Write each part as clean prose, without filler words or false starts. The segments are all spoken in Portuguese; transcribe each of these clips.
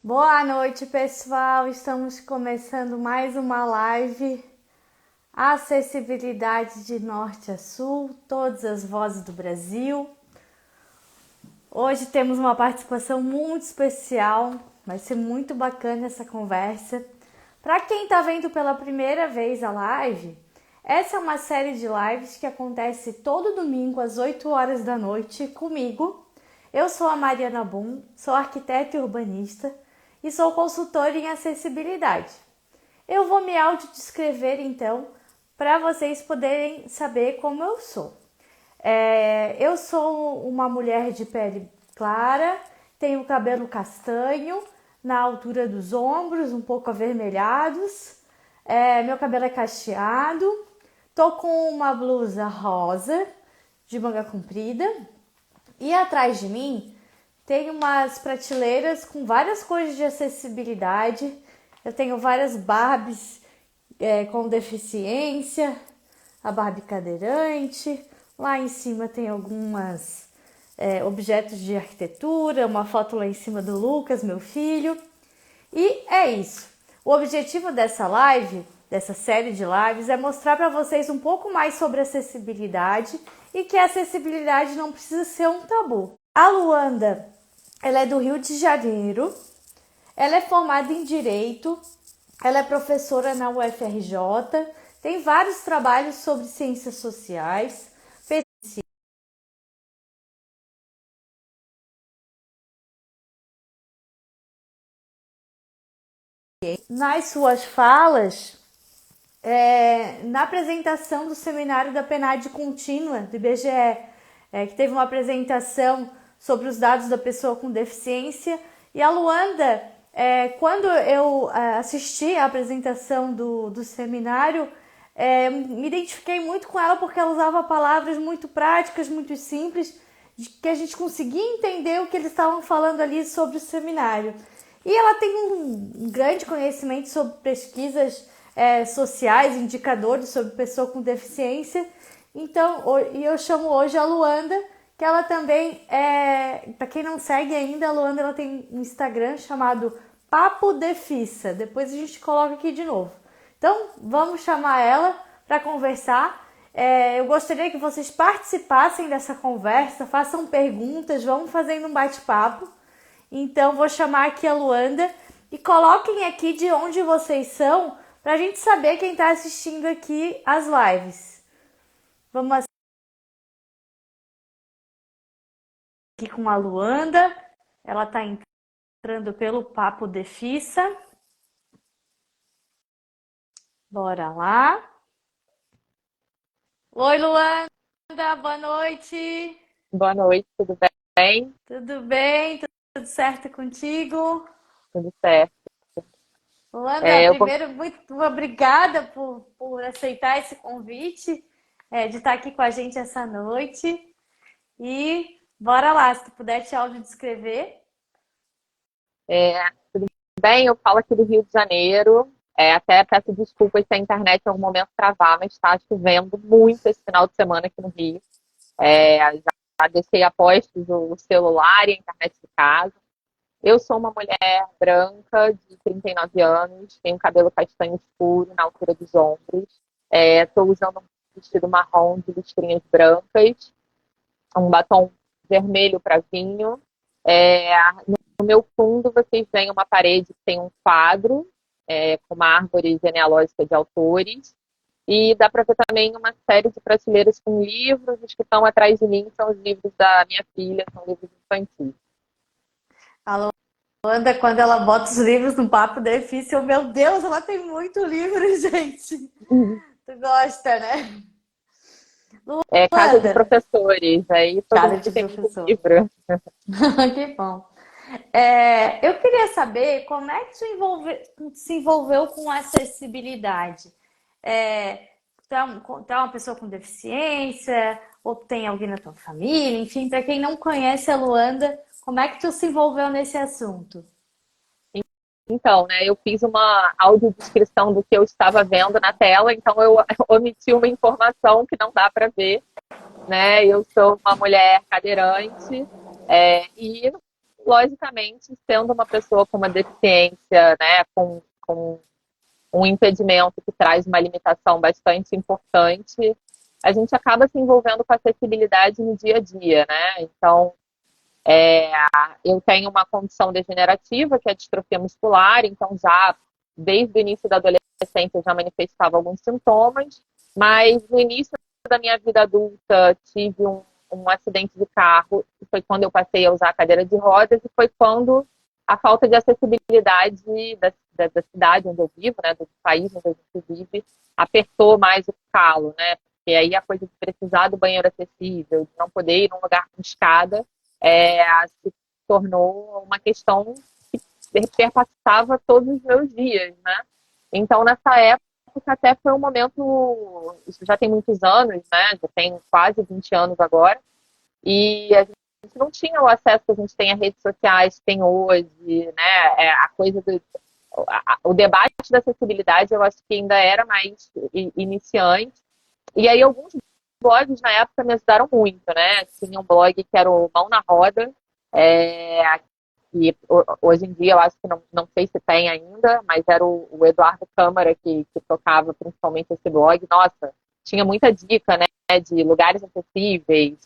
Boa noite, pessoal. Estamos começando mais uma live. Acessibilidade de norte a sul, todas as vozes do Brasil. Hoje temos uma participação muito especial. Vai ser muito bacana essa conversa. Para quem está vendo pela primeira vez a live, essa é uma série de lives que acontece todo domingo às 8 horas da noite comigo. Eu sou a Mariana Boom, sou arquiteta e urbanista e sou consultora em acessibilidade. Eu vou me autodescrever então, para vocês poderem saber como eu sou. Eu sou uma mulher de pele clara, tenho cabelo castanho, na altura dos ombros, um pouco avermelhados. Meu cabelo é cacheado, tô com uma blusa rosa, de manga comprida. E atrás de mim tem umas prateleiras com várias coisas de acessibilidade. Eu tenho várias Barbies com deficiência, a Barbie cadeirante. Lá em cima tem algumas objetos de arquitetura, uma foto lá em cima do Lucas, meu filho. E é isso. O objetivo dessa live, dessa série de lives, é mostrar para vocês um pouco mais sobre acessibilidade e que a acessibilidade não precisa ser um tabu. A Luanda, ela é do Rio de Janeiro, ela é formada em Direito, ela é professora na UFRJ, tem vários trabalhos sobre ciências sociais, nas suas falas, na apresentação do seminário da PNAD contínua do IBGE, que teve uma apresentação sobre os dados da pessoa com deficiência, e a Luanda, quando eu assisti a apresentação do seminário, me identifiquei muito com ela porque ela usava palavras muito práticas, muito simples, de que a gente conseguia entender o que eles estavam falando ali sobre o seminário. E ela tem um grande conhecimento sobre pesquisas sociais, indicadores sobre pessoa com deficiência. Então, eu chamo hoje a Luanda, que ela também para quem não segue ainda, a Luanda ela tem um Instagram chamado Papo Defissa. Depois a gente coloca aqui de novo. Então, vamos chamar ela para conversar. Eu gostaria que vocês participassem dessa conversa, façam perguntas, vamos fazendo um bate-papo. Então, vou chamar aqui a Luanda e coloquem aqui de onde vocês são para a gente saber quem está assistindo aqui as lives. Vamos aqui com a Luanda. Ela está entrando pelo Papo Defissa. Bora lá. Oi, Luanda, boa noite. Boa noite, tudo bem? Tudo bem? Tudo certo contigo? Tudo certo. Luanda, É, eu vou, primeiro, muito obrigada por aceitar esse convite, de estar aqui com a gente essa noite. E bora lá, se tu puder te audiodescrever. tudo bem? Eu falo aqui do Rio de Janeiro. Até peço desculpas se a internet em algum momento travar, mas está chovendo muito esse final de semana aqui no Rio. Já deixei a postos o celular e a internet de casa. Eu sou uma mulher branca de 39 anos, tenho cabelo castanho escuro na altura dos ombros. Estou usando um vestido marrom de listrinhas brancas, um batom vermelho para vinho. É, no meu fundo, vocês veem uma parede que tem um quadro com uma árvore genealógica de autores. E dá para ver também uma série de prateleiras com livros. Os que estão atrás de mim são os livros da minha filha, são livros infantis. A Luanda, quando ela bota os livros no papo difícil, meu Deus, ela tem muito livro, gente. Tu gosta, né? É casa de Luanda, professores, aí todo cara mundo de tem muito professor. livro. Que bom. Eu queria saber como é que tu se envolveu com acessibilidade. Tu é uma pessoa com deficiência, ou tem alguém na tua família, enfim, para quem não conhece a Luanda, como é que tu se envolveu nesse assunto? Então, né, eu fiz uma audiodescrição do que eu estava vendo na tela, então eu omiti uma informação que não dá para ver, né? Eu sou uma mulher cadeirante, e logicamente, sendo uma pessoa com uma deficiência, né, com um impedimento que traz uma limitação bastante importante, a gente acaba se envolvendo com a acessibilidade no dia a dia, né? Então, eu tenho uma condição degenerativa, que é a distrofia muscular, então já desde o início da adolescência eu já manifestava alguns sintomas, mas no início da minha vida adulta tive um acidente de carro, que foi quando eu passei a usar a cadeira de rodas, e foi quando a falta de acessibilidade da cidade onde eu vivo, né, do país onde a gente vive, apertou mais o calo, né? Porque aí a coisa de precisar do banheiro acessível, de não poder ir num lugar com escada, se tornou uma questão que perpassava todos os meus dias, né? Então, nessa época, até foi um momento, isso já tem muitos anos, né? Já tem quase 20 anos agora, e a gente não tinha o acesso que a gente tem a redes sociais, tem hoje, né? A coisa o debate da acessibilidade, eu acho que ainda era mais iniciante. E aí, alguns blogs na época me ajudaram muito, né? Tinha um blog que era o Mão na Roda, que hoje em dia eu acho que não sei se tem ainda, mas era o Eduardo Câmara que tocava principalmente esse blog. Nossa, tinha muita dica, né? De lugares acessíveis,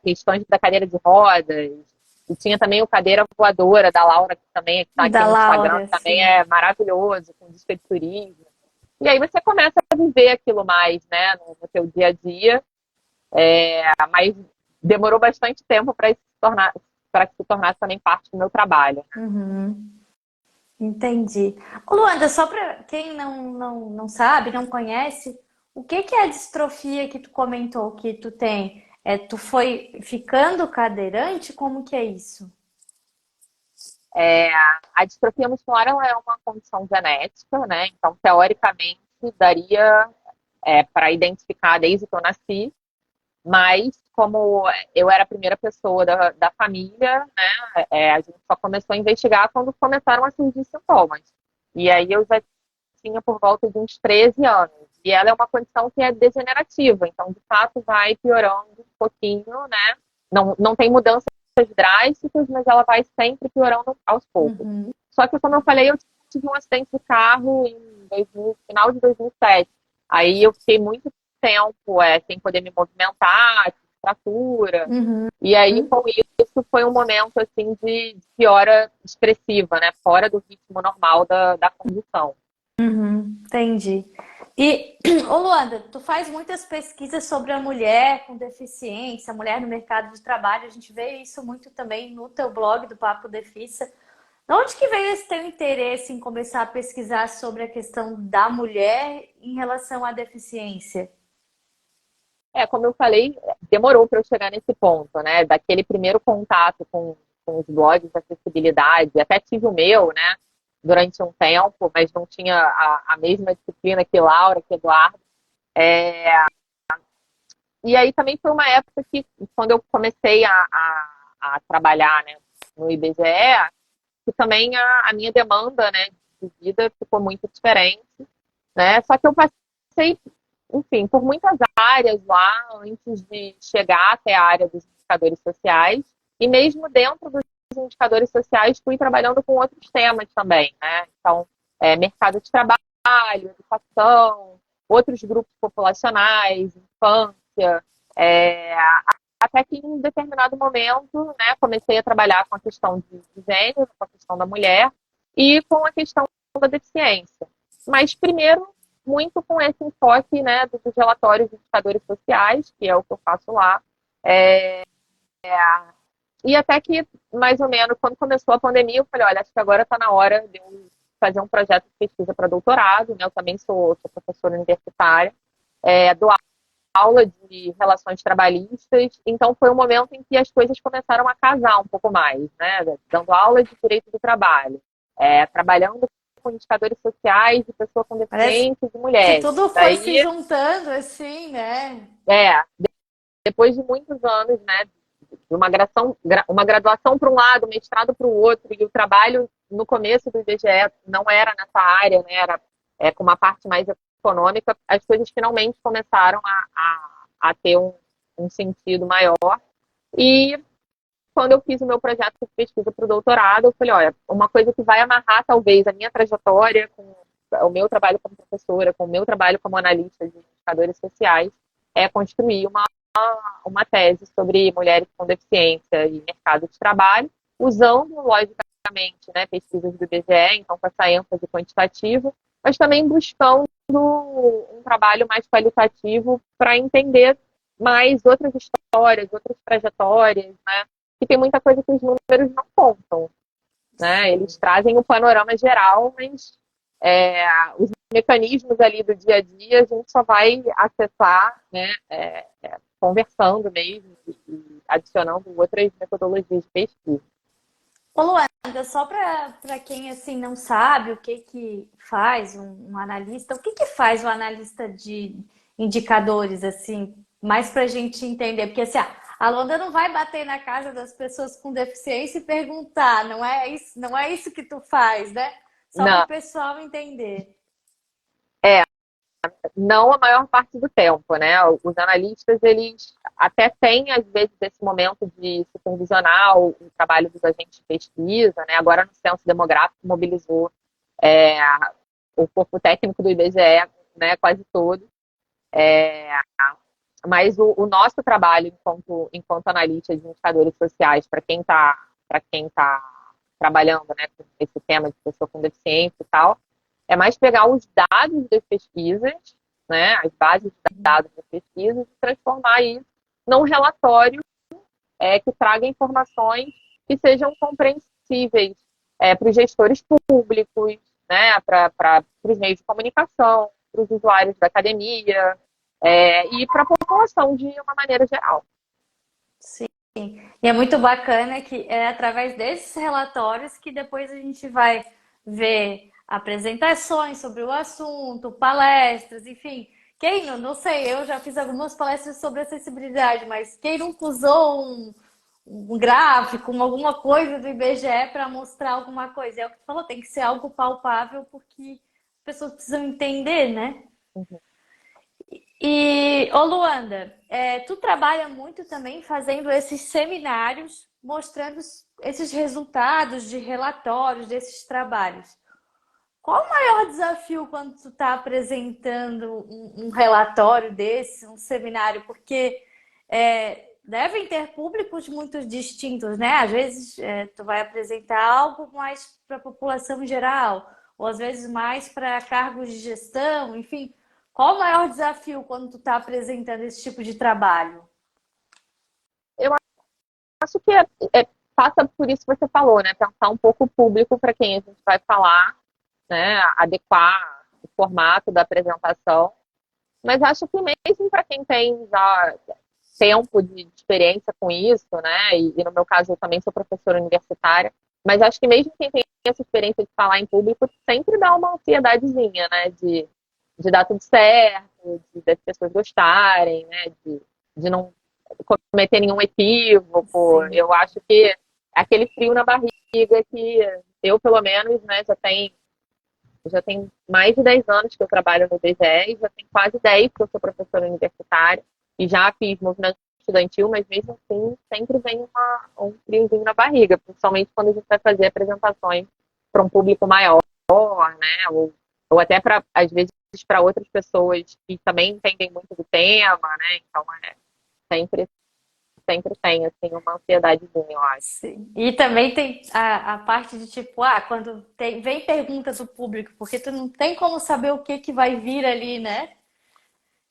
questões da cadeira de rodas. E tinha também o Cadeira Voadora, da Laura, que também está aqui Da no Instagram, Laura, que também sim. é maravilhoso, com dica de turismo. E aí você começa a viver aquilo mais, né, no seu dia a dia, mas demorou bastante tempo para que se tornasse também parte do meu trabalho. Uhum. Entendi. Ô, Luanda, só para quem não sabe, não conhece, o que é a distrofia que tu comentou que tu tem? Tu foi ficando cadeirante? Como que é isso? É, a distrofia muscular ela é uma condição genética, né? Então, teoricamente, daria para identificar desde que eu nasci, mas como eu era a primeira pessoa da família, né? A gente só começou a investigar quando começaram a surgir sintomas. E aí eu já tinha por volta de uns 13 anos. E ela é uma condição que é degenerativa, então de fato vai piorando um pouquinho, né? Não tem mudanças drásticas, mas ela vai sempre piorando aos poucos. Uhum. Só que, como eu falei, eu tive um acidente de carro no final de 2007. Aí eu fiquei muito tempo sem poder me movimentar, tive fratura. Uhum. E aí, com isso, foi um momento assim de piora expressiva, né? Fora do ritmo normal da condução. Entendi. E, ô Luanda, tu faz muitas pesquisas sobre a mulher com deficiência, a mulher no mercado de trabalho. A gente vê isso muito também no teu blog do Papo Defissa. De onde que veio esse teu interesse em começar a pesquisar sobre a questão da mulher em relação à deficiência? Como eu falei, demorou para eu chegar nesse ponto, né? Daquele primeiro contato com os blogs de acessibilidade, até tive o meu, né? Durante um tempo, mas não tinha a mesma disciplina que Laura, que Eduardo. E aí também foi uma época que, quando eu comecei a trabalhar, né, no IBGE, que também a minha demanda, né, de vida ficou muito diferente, né? Só que eu passei, enfim, por muitas áreas lá antes de chegar até a área dos indicadores sociais. E mesmo dentro dos indicadores sociais, fui trabalhando com outros temas também, né? Então, mercado de trabalho, educação, outros grupos populacionais, infância, é, até que em um determinado momento, né, comecei a trabalhar com a questão de gênero, com a questão da mulher e com a questão da deficiência. Mas primeiro, muito com esse enfoque, né, dos relatórios de indicadores sociais, que é o que eu faço lá. E até que, mais ou menos, quando começou a pandemia, eu falei, olha, acho que agora está na hora de eu fazer um projeto de pesquisa para doutorado, né? Eu também sou professora universitária, dou aula de relações trabalhistas, então foi um momento em que as coisas começaram a casar um pouco mais, né? Dando aula de direito do trabalho, trabalhando com indicadores sociais de pessoas com Parece deficiência e de que mulheres. tudo foi se Daí, juntando assim, né? é, depois de muitos anos, né, de uma graduação para um lado, mestrado para o outro, e o trabalho no começo do IBGE não era nessa área, né, era com uma parte mais econômica, as coisas finalmente começaram a ter um sentido maior. E quando eu fiz o meu projeto de pesquisa para o doutorado, eu falei, olha, uma coisa que vai amarrar talvez a minha trajetória com o meu trabalho como professora, com o meu trabalho como analista de indicadores sociais, é construir uma tese sobre mulheres com deficiência e mercado de trabalho, usando, logicamente, né, pesquisas do IBGE, então com essa ênfase quantitativa, mas também buscando um trabalho mais qualitativo para entender mais outras histórias, outras trajetórias, né? E tem muita coisa que os números não contam, né? Eles trazem o panorama geral, mas os mecanismos ali do dia a dia a gente só vai acessar, né? Conversando mesmo e adicionando outras metodologias de pesquisa. Ô, Luanda, só para quem assim não sabe o que que faz um analista, o que que faz o analista de indicadores, assim, mais para a gente entender? Porque assim, a Luanda não vai bater na casa das pessoas com deficiência e perguntar, não é isso que tu faz, né? Só para o Não, pessoal entender. não a maior parte do tempo, né? Os analistas, eles até têm, às vezes, esse momento de supervisionar o trabalho dos agentes de pesquisa, né? Agora, no censo demográfico, mobilizou é, o corpo técnico do IBGE, né? Quase todo. É, mas o nosso trabalho enquanto analista de indicadores sociais, para quem tá trabalhando, né, com esse tema de pessoa com deficiência e tal, é mais pegar os dados das pesquisas, né, as bases de dados das pesquisas, e transformar isso num relatório que traga informações que sejam compreensíveis para os gestores públicos, né, para os meios de comunicação, para os usuários da academia e para a população de uma maneira geral. Sim. E é muito bacana que é através desses relatórios que depois a gente vai ver apresentações sobre o assunto, palestras, enfim. Quem não sei, eu já fiz algumas palestras sobre acessibilidade, mas quem nunca usou um gráfico, alguma coisa do IBGE para mostrar alguma coisa? É o que tu falou, tem que ser algo palpável porque as pessoas precisam entender, né? Uhum. E, ô Luanda, tu trabalha muito também fazendo esses seminários, mostrando esses resultados de relatórios desses trabalhos. Qual o maior desafio quando tu está apresentando um relatório desse, um seminário? Porque devem ter públicos muito distintos, né? Às vezes tu vai apresentar algo mais para a população em geral, ou às vezes mais para cargos de gestão, enfim. Qual o maior desafio quando tu está apresentando esse tipo de trabalho? Eu acho que passa por isso que você falou, né? Pensar um pouco o público para quem a gente vai falar, né? Adequar o formato da apresentação. Mas acho que mesmo para quem tem já tempo de experiência com isso, né? E no meu caso eu também sou professora universitária, mas acho que mesmo quem tem essa experiência de falar em público sempre dá uma ansiedadezinha, né? De dar tudo certo, das pessoas gostarem, né? De não cometer nenhum equívoco. Sim. Eu acho que é aquele frio na barriga que eu, pelo menos, né, já tem mais de 10 anos que eu trabalho no IBGE e já tem quase 10 que eu sou professora universitária e já fiz movimento estudantil, mas mesmo assim sempre vem um friozinho na barriga, principalmente quando a gente vai fazer apresentações para um público maior, né? Ou até para, às vezes, para outras pessoas que também entendem muito do tema, né? Então, sempre, sempre tem, assim, uma ansiedadezinha, eu acho. Sim. E também tem a parte de tipo, quando vem pergunta do público, porque tu não tem como saber o que vai vir ali, né?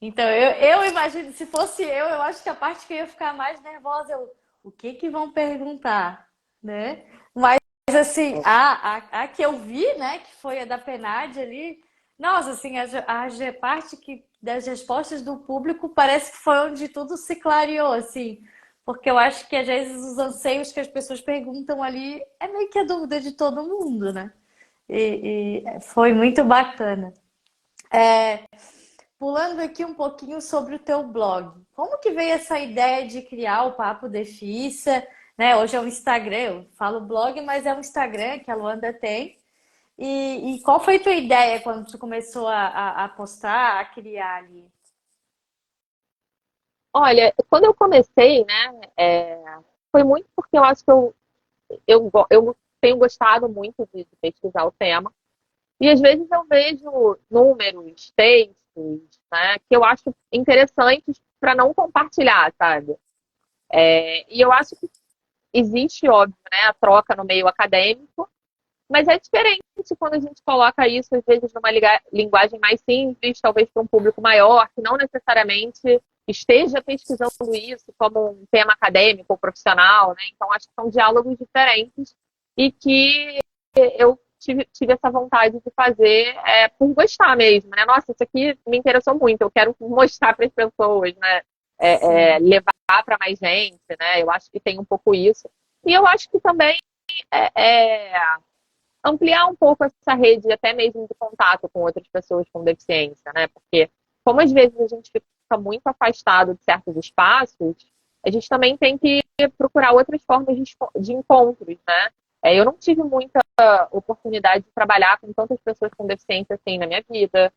Então, eu imagino, se fosse eu acho que a parte que eu ia ficar mais nervosa é o que vão perguntar, né? Mas, assim, a que eu vi, né, que foi a da PNAD ali, nossa, assim, a parte das respostas do público parece que foi onde tudo se clareou, assim, porque eu acho que às vezes os anseios que as pessoas perguntam ali é meio que a dúvida de todo mundo, né? E foi muito bacana. Pulando aqui um pouquinho sobre o teu blog. Como que veio essa ideia de criar o Papo Defissa? Né? Hoje é um Instagram, eu falo blog, mas é um Instagram que a Luanda tem. E qual foi a tua ideia quando tu começou a postar, a criar ali? Olha, quando eu comecei, né, foi muito porque eu acho que eu tenho gostado muito de pesquisar o tema. E às vezes eu vejo números, textos, né, que eu acho interessantes para não compartilhar, sabe? E eu acho que existe, óbvio, né, a troca no meio acadêmico, mas é diferente quando a gente coloca isso, às vezes, numa linguagem mais simples, talvez para um público maior, que não necessariamente esteja pesquisando isso como um tema acadêmico ou profissional, né? Então, acho que são diálogos diferentes e que eu tive essa vontade de fazer por gostar mesmo, né? Nossa, isso aqui me interessou muito, eu quero mostrar para as pessoas, né? Levar para mais gente, né? Eu acho que tem um pouco isso. E eu acho que também é, ampliar um pouco essa rede, até mesmo de contato com outras pessoas com deficiência, né? Porque, como às vezes a gente fica muito afastado de certos espaços, a gente também tem que procurar outras formas de encontros, né? Eu não tive muita oportunidade de trabalhar com tantas pessoas com deficiência assim na minha vida,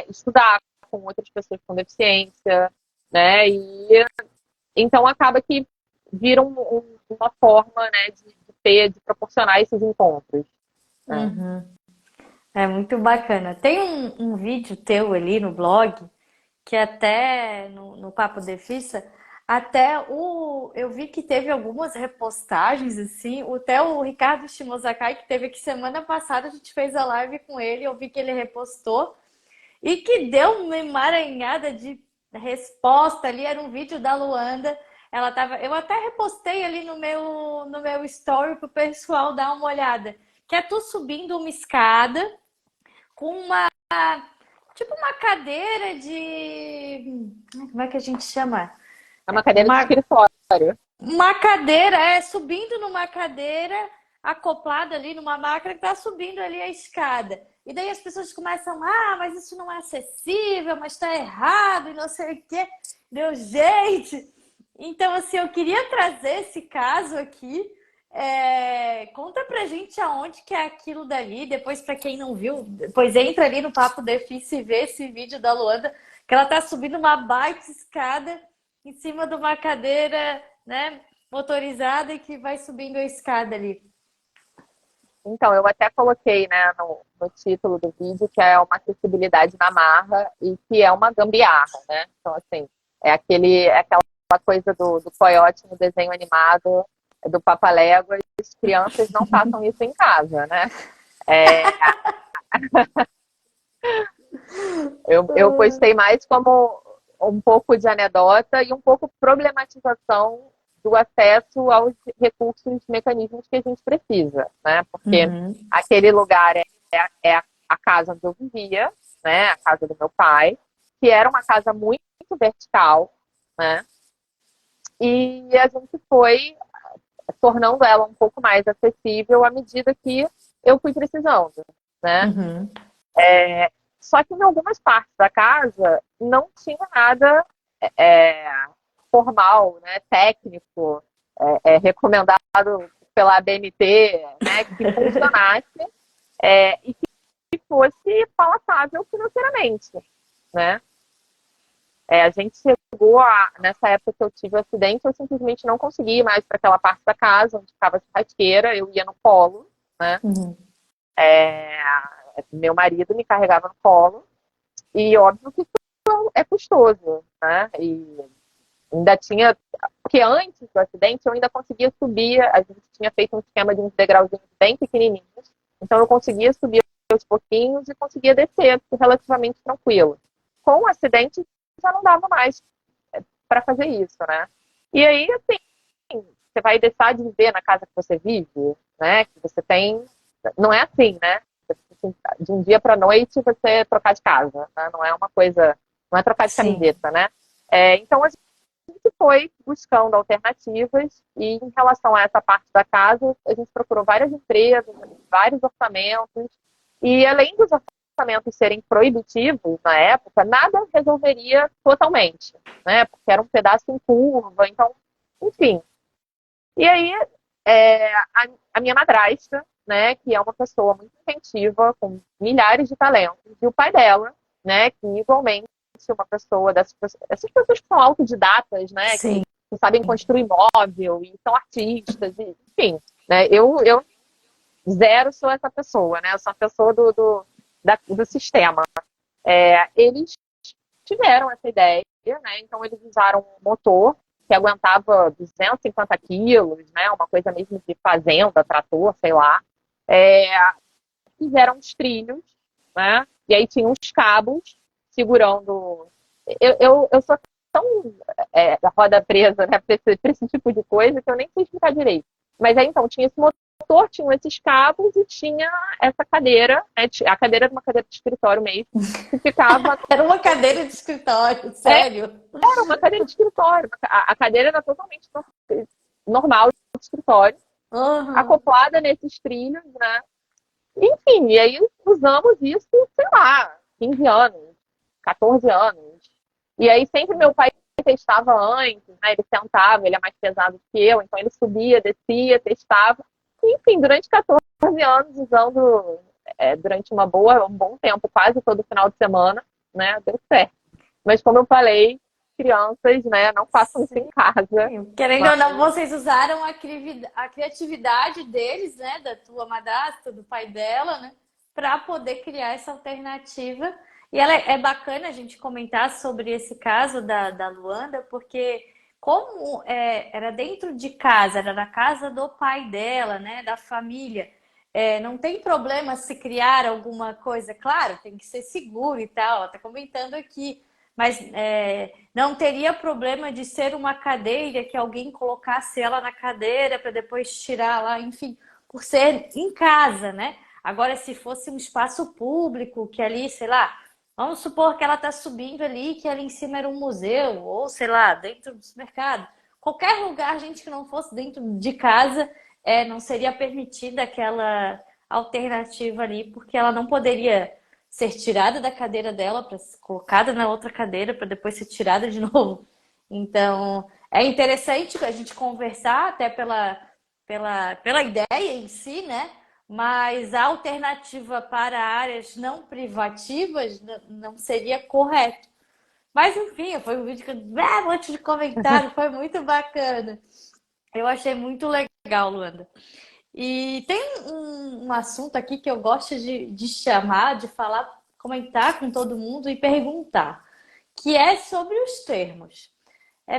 estudar com outras pessoas com deficiência, né? E então acaba que vira uma forma, né, de proporcionar esses encontros. Né? Uhum. É muito bacana. Tem um vídeo teu ali no blog, que até no Papo de Fissa, eu vi que teve algumas repostagens, assim, até o Ricardo Shimozakai, que teve aqui semana passada, a gente fez a live com ele, eu vi que ele repostou, e que deu uma emaranhada de resposta ali, era um vídeo da Luanda, eu até repostei ali no meu story pro pessoal dar uma olhada, que é tu subindo uma escada com tipo uma cadeira de. Como é que a gente chama? É uma cadeira de Uma, escritório. uma cadeira, subindo numa cadeira acoplada ali numa máquina que tá subindo ali a escada. E daí as pessoas começam, mas isso não é acessível, mas tá errado e não sei o quê. Deu, gente! Então, assim, eu queria trazer esse caso aqui. Conta pra gente aonde que é aquilo dali. Depois, pra quem não viu, depois entra ali no Papo Difícil e vê esse vídeo da Luanda, que ela tá subindo uma baita escada em cima de uma cadeira, né, motorizada e que vai subindo a escada ali. Então, eu até coloquei, né, no título do vídeo que é uma acessibilidade na marra e que é uma gambiarra, né? Então, assim, é aquela coisa do coiote no desenho animado do Papaléguas, as crianças não façam isso em casa, né? É, eu postei mais como um pouco de anedota e um pouco problematização do acesso aos recursos, mecanismos que a gente precisa, né? Porque Uhum. aquele lugar é a casa onde eu vivia, né? A casa do meu pai, que era uma casa muito vertical, né? E a gente foi tornando ela um pouco mais acessível à medida que eu fui precisando, né? Uhum. Só que em algumas partes da casa não tinha nada é, formal, né, técnico, recomendado pela ABNT, né, que funcionasse e que fosse palatável financeiramente, né? A gente chegou nessa época que eu tive o acidente, eu simplesmente não consegui ir mais para aquela parte da casa onde ficava a churrasqueira, eu ia no colo, né? Uhum. Meu marido me carregava no colo, e óbvio que isso é custoso, né? E ainda tinha. Porque antes do acidente eu ainda conseguia subir, a gente tinha feito um esquema de uns degrauzinhos bem pequenininhos, então eu conseguia subir aos pouquinhos e conseguia descer relativamente tranquilo. Com o acidente já não dava mais para fazer isso, né? E aí, assim, você vai deixar de viver na casa que você vive, né? Que você tem. Não é assim, né? De um dia para noite você trocar de casa, né? Não é uma coisa. Não é trocar de Sim. camiseta, né? Então a gente foi buscando alternativas e em relação a essa parte da casa, a gente procurou várias empresas, vários orçamentos e além dos orçamentos serem proibitivos na época, nada resolveria totalmente, né? Porque era um pedaço em curva, então, enfim. E aí, a minha madrasta, né, que é uma pessoa muito inventiva, com milhares de talentos, e o pai dela, né, que igualmente é uma pessoa essas pessoas que são autodidatas, né, Sim. que sabem construir móvel e são artistas, enfim, né? Eu zero sou essa pessoa, né? Eu sou a pessoa do sistema. Eles tiveram essa ideia, né? Então eles usaram um motor que aguentava 250 quilos, né? Uma coisa mesmo de fazenda, trator, sei lá. Fizeram os trilhos, né? E aí tinha uns cabos segurando. Eu sou tão roda presa, né, pra esse tipo de coisa que eu nem sei explicar direito. Mas aí então tinha esse motor, tinham esses cabos e tinha essa cadeira, né? A cadeira era uma cadeira de escritório mesmo, que ficava. Era uma cadeira de escritório, sério? Era uma cadeira de escritório. A cadeira era totalmente normal de escritório, Uhum. acoplada nesses trilhos, né? Enfim, e aí usamos isso, sei lá, 15 anos, 14 anos. E aí sempre meu pai testava antes, né? Ele sentava, ele é mais pesado que eu, então ele subia, descia, testava. Enfim, durante 14 anos, usando durante um bom tempo, quase todo final de semana, né? Deu certo. Mas como eu falei, crianças, né, não façam isso em casa. Querendo ou Mas, não, vocês usaram a criatividade deles, né? Da tua madrasta, do pai dela, né? Para poder criar essa alternativa. E ela é bacana a gente comentar sobre esse caso da Luanda, porque como era dentro de casa, era na casa do pai dela, né? Da família. Não tem problema se criar alguma coisa, claro, tem que ser seguro e tal. Ela está comentando aqui, mas não teria problema de ser uma cadeira que alguém colocasse ela na cadeira para depois tirar lá, enfim, por ser em casa, né? Agora, se fosse um espaço público, que ali, sei lá, vamos supor que ela está subindo ali, que ali em cima era um museu, ou sei lá, dentro do supermercado. Qualquer lugar, gente, que não fosse dentro de casa, não seria permitida aquela alternativa ali, porque ela não poderia ser tirada da cadeira dela para ser colocada na outra cadeira para depois ser tirada de novo. Então, é interessante a gente conversar até pela ideia em si, né? Mas a alternativa para áreas não privativas não seria correto. Mas enfim, foi um vídeo que um monte de comentário, foi muito bacana. Eu achei muito legal, Luanda. E tem um assunto aqui que eu gosto de chamar, de falar, comentar com todo mundo e perguntar, que é sobre os termos.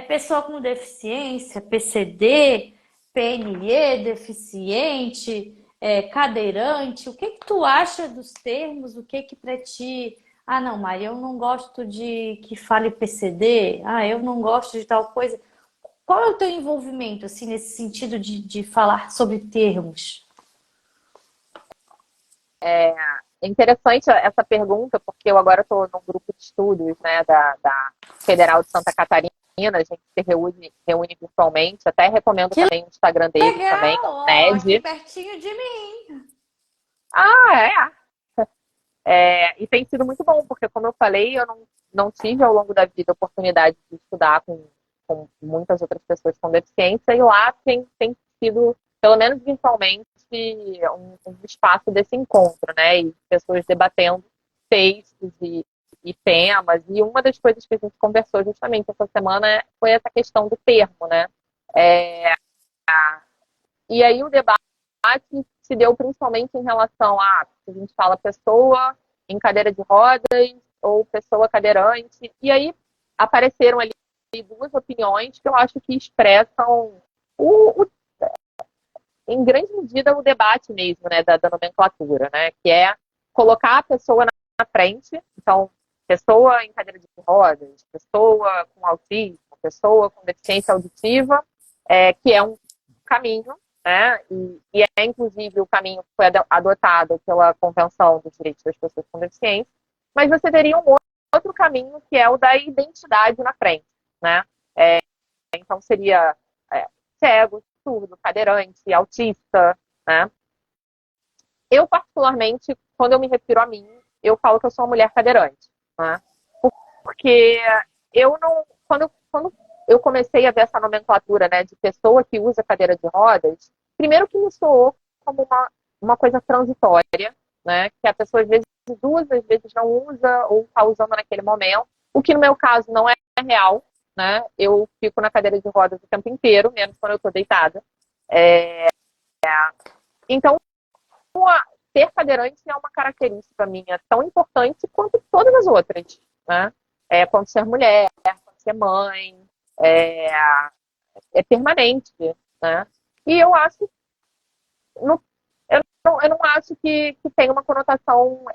Pessoa com deficiência, PCD, PNE, deficiente, cadeirante. O que que tu acha dos termos? O que que para ti... Ah, não, Maria, eu não gosto de que fale PCD. Ah, eu não gosto de tal coisa. Qual é o teu envolvimento, assim, nesse sentido de falar sobre termos? É interessante essa pergunta, porque eu agora estou num grupo de estudos, né, da Federal de Santa Catarina, a gente se reúne virtualmente, até recomendo Que também o Instagram deles também, legal! é o Ó, aqui NED. pertinho de mim. Ah, e tem sido muito bom, porque como eu falei, eu não tive ao longo da vida a oportunidade de estudar com muitas outras pessoas com deficiência, e lá tem sido, pelo menos virtualmente, um espaço desse encontro, né? E pessoas debatendo textos e temas. E uma das coisas que a gente conversou justamente essa semana foi essa questão do termo, né? É, e aí o debate se deu principalmente em relação a, se a gente fala pessoa em cadeira de rodas ou pessoa cadeirante. E aí apareceram ali duas opiniões que eu acho que expressam em grande medida o debate mesmo, né, da nomenclatura, né, que é colocar a pessoa na frente, então pessoa em cadeira de rodas, pessoa com autismo, pessoa com deficiência auditiva, que é um caminho, né, e é inclusive o caminho que foi adotado pela Convenção dos Direitos das Pessoas com Deficiência, mas você teria um outro caminho que é o da identidade na frente, né, então seria cego, surdo, cadeirante, autista, né? Eu, particularmente, quando eu me refiro a mim, eu falo que eu sou uma mulher cadeirante, né? Porque eu não... Quando eu comecei a ver essa nomenclatura, né, de pessoa que usa cadeira de rodas, primeiro que me soou como uma coisa transitória, né? Que a pessoa às vezes usa, às vezes não usa, ou está usando naquele momento, o que no meu caso não é real, né? Eu fico na cadeira de rodas o tempo inteiro, menos quando eu estou deitada. É, então, ser cadeirante é uma característica minha tão importante quanto todas as outras, né? Quanto ser mulher, quanto ser mãe, é, é permanente, né? E eu acho, não, eu não acho que tem uma conotação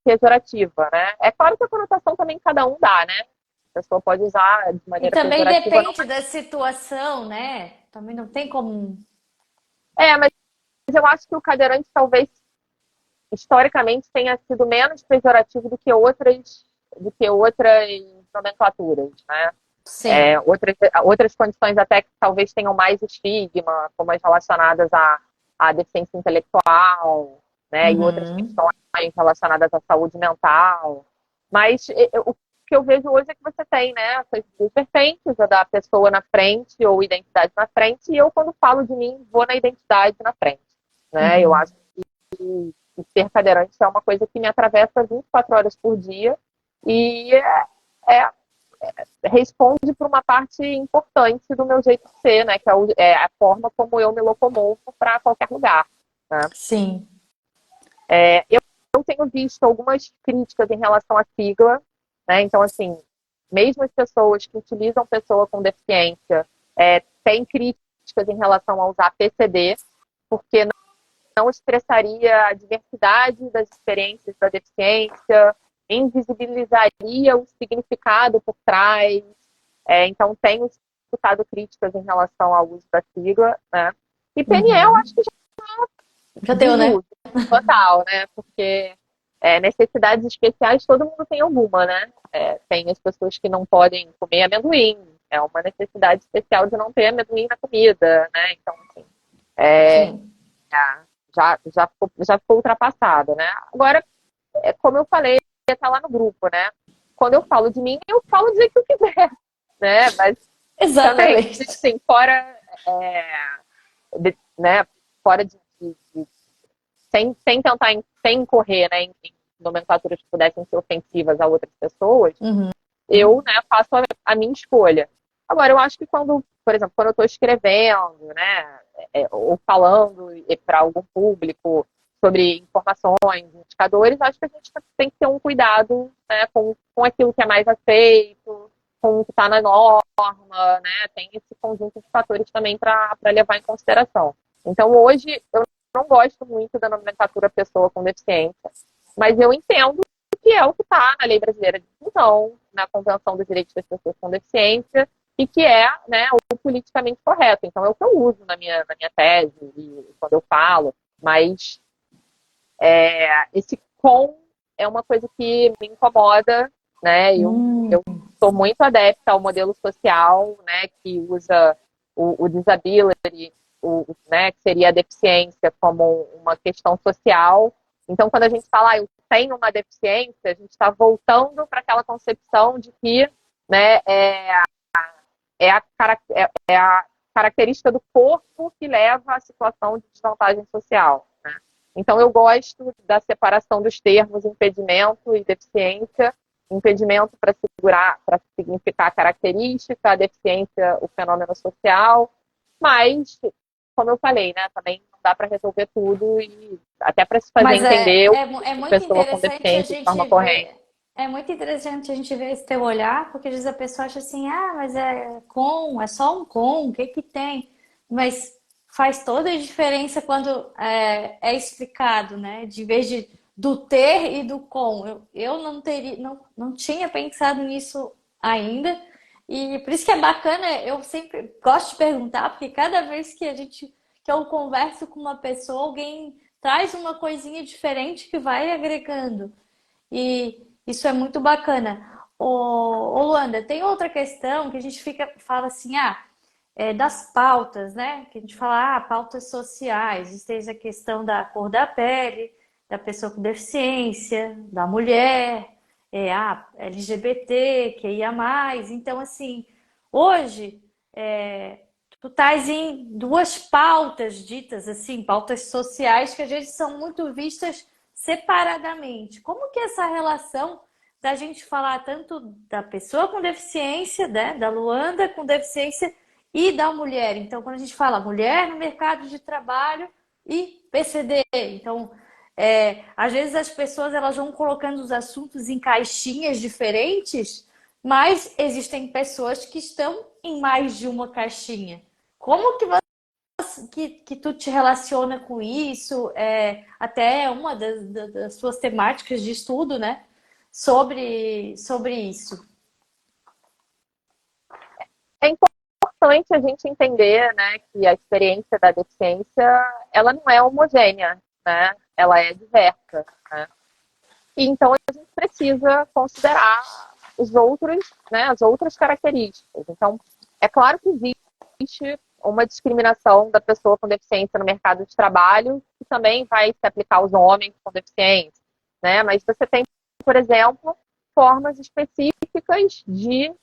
pejorativa, né? É claro que a conotação também cada um dá, né? A pessoa pode usar de E maneira também pejorativa ou não. depende da situação, né? Também não tem como. Mas eu acho que o cadeirante talvez historicamente tenha sido menos pejorativo do que outras nomenclaturas, né? Sim. Outras condições até que talvez tenham mais estigma, como as relacionadas à deficiência intelectual, né? E outras Uhum. questões relacionadas à saúde mental. Mas o que eu vejo hoje é que você tem, né? Essas duas vertentes, a da pessoa na frente ou identidade na frente, e eu, quando falo de mim, vou na identidade na frente, né? Eu Uhum. acho que ser cadeirante é uma coisa que me atravessa 24 horas por dia e é, responde por uma parte importante do meu jeito de ser, né? Que é a forma como eu me locomovo para qualquer lugar, né? Sim. Eu tenho visto algumas críticas em relação à sigla, né? Então, assim, mesmo as pessoas que utilizam pessoa com deficiência têm críticas em relação a usar PCD, porque não expressaria a diversidade das experiências da deficiência, invisibilizaria o significado por trás. Então, tenho escutado críticas em relação ao uso da sigla, né? E PNL, Uhum. acho que já Já deu, né? desuso, total, né? Porque necessidades especiais todo mundo tem alguma, né? Tem as pessoas que não podem comer amendoim, é uma necessidade especial de não ter amendoim na comida, né? Então, assim, é, Sim. já ficou ultrapassada, né? Agora, como eu falei, tá lá no grupo, né? Quando eu falo de mim, eu falo dizer o que eu quiser, né? Mas também, Exatamente. assim, fora, né? Fora sem tentar, sem incorrer, né? Em nomenclaturas que pudessem ser ofensivas a outras pessoas, Uhum. eu, né, faço a minha escolha. Agora, eu acho que quando, por exemplo, quando eu estou escrevendo, né, ou falando para algum público sobre informações, indicadores, acho que a gente tem que ter um cuidado, né, com aquilo que é mais aceito, com o que está na norma, né, tem esse conjunto de fatores também para levar em consideração. Então, hoje, eu não gosto muito da nomenclatura pessoa com deficiência, mas eu entendo que é o que está na Lei Brasileira de Inclusão, na Convenção dos Direitos das Pessoas com Deficiência, e que é, né, o politicamente correto. Então, é o que eu uso na minha tese, e quando eu falo, mas esse com é uma coisa que me incomoda, né? Hum. Eu sou muito adepta ao modelo social, né, que usa o disability, né, que seria a deficiência como uma questão social. Então, quando a gente fala, eu tenho uma deficiência, a gente está voltando para aquela concepção de que, né, é a característica do corpo que leva à situação de desvantagem social, né? Então, eu gosto da separação dos termos impedimento e deficiência. Impedimento para significar a característica, a deficiência, o fenômeno social. Mas, como eu falei, né, também não dá para resolver tudo e até para se fazer Mas entender é o muito pessoa com interessante a deficiência de forma gente correta. ver. É muito interessante a gente ver esse teu olhar, porque às vezes a pessoa acha assim, ah, mas é só um com, o que que tem? Mas faz toda a diferença quando é explicado, né? De vez do ter e do com. Eu não teria, não tinha pensado nisso ainda. E por isso que é bacana, eu sempre gosto de perguntar, porque cada vez que eu converso com uma pessoa, alguém traz uma coisinha diferente que vai agregando. E isso é muito bacana. Ô Luanda, tem outra questão que a gente fala assim, das pautas, né? Que a gente fala, pautas sociais. Tem a questão da cor da pele, da pessoa com deficiência, da mulher, LGBT, que ia mais. Então, assim, hoje tu estás em duas pautas ditas assim, pautas sociais que às vezes são muito vistas separadamente. Como que é essa relação da gente falar tanto da pessoa com deficiência, né, da Luanda com deficiência e da mulher. Então, quando a gente fala mulher no mercado de trabalho e PCD, então, às vezes as pessoas elas vão colocando os assuntos em caixinhas diferentes, mas existem pessoas que estão em mais de uma caixinha. Como que tu te relaciona com isso? Até uma das suas temáticas de estudo, né? Sobre isso. É importante a gente entender, né, que a experiência da deficiência, ela não é homogênea, né? Ela é diversa, né? E então a gente precisa considerar os outros, né, as outras características. Então, é claro que existe uma discriminação da pessoa com deficiência no mercado de trabalho, que também vai se aplicar aos homens com deficiência, né? Mas você tem, por exemplo, formas específicas de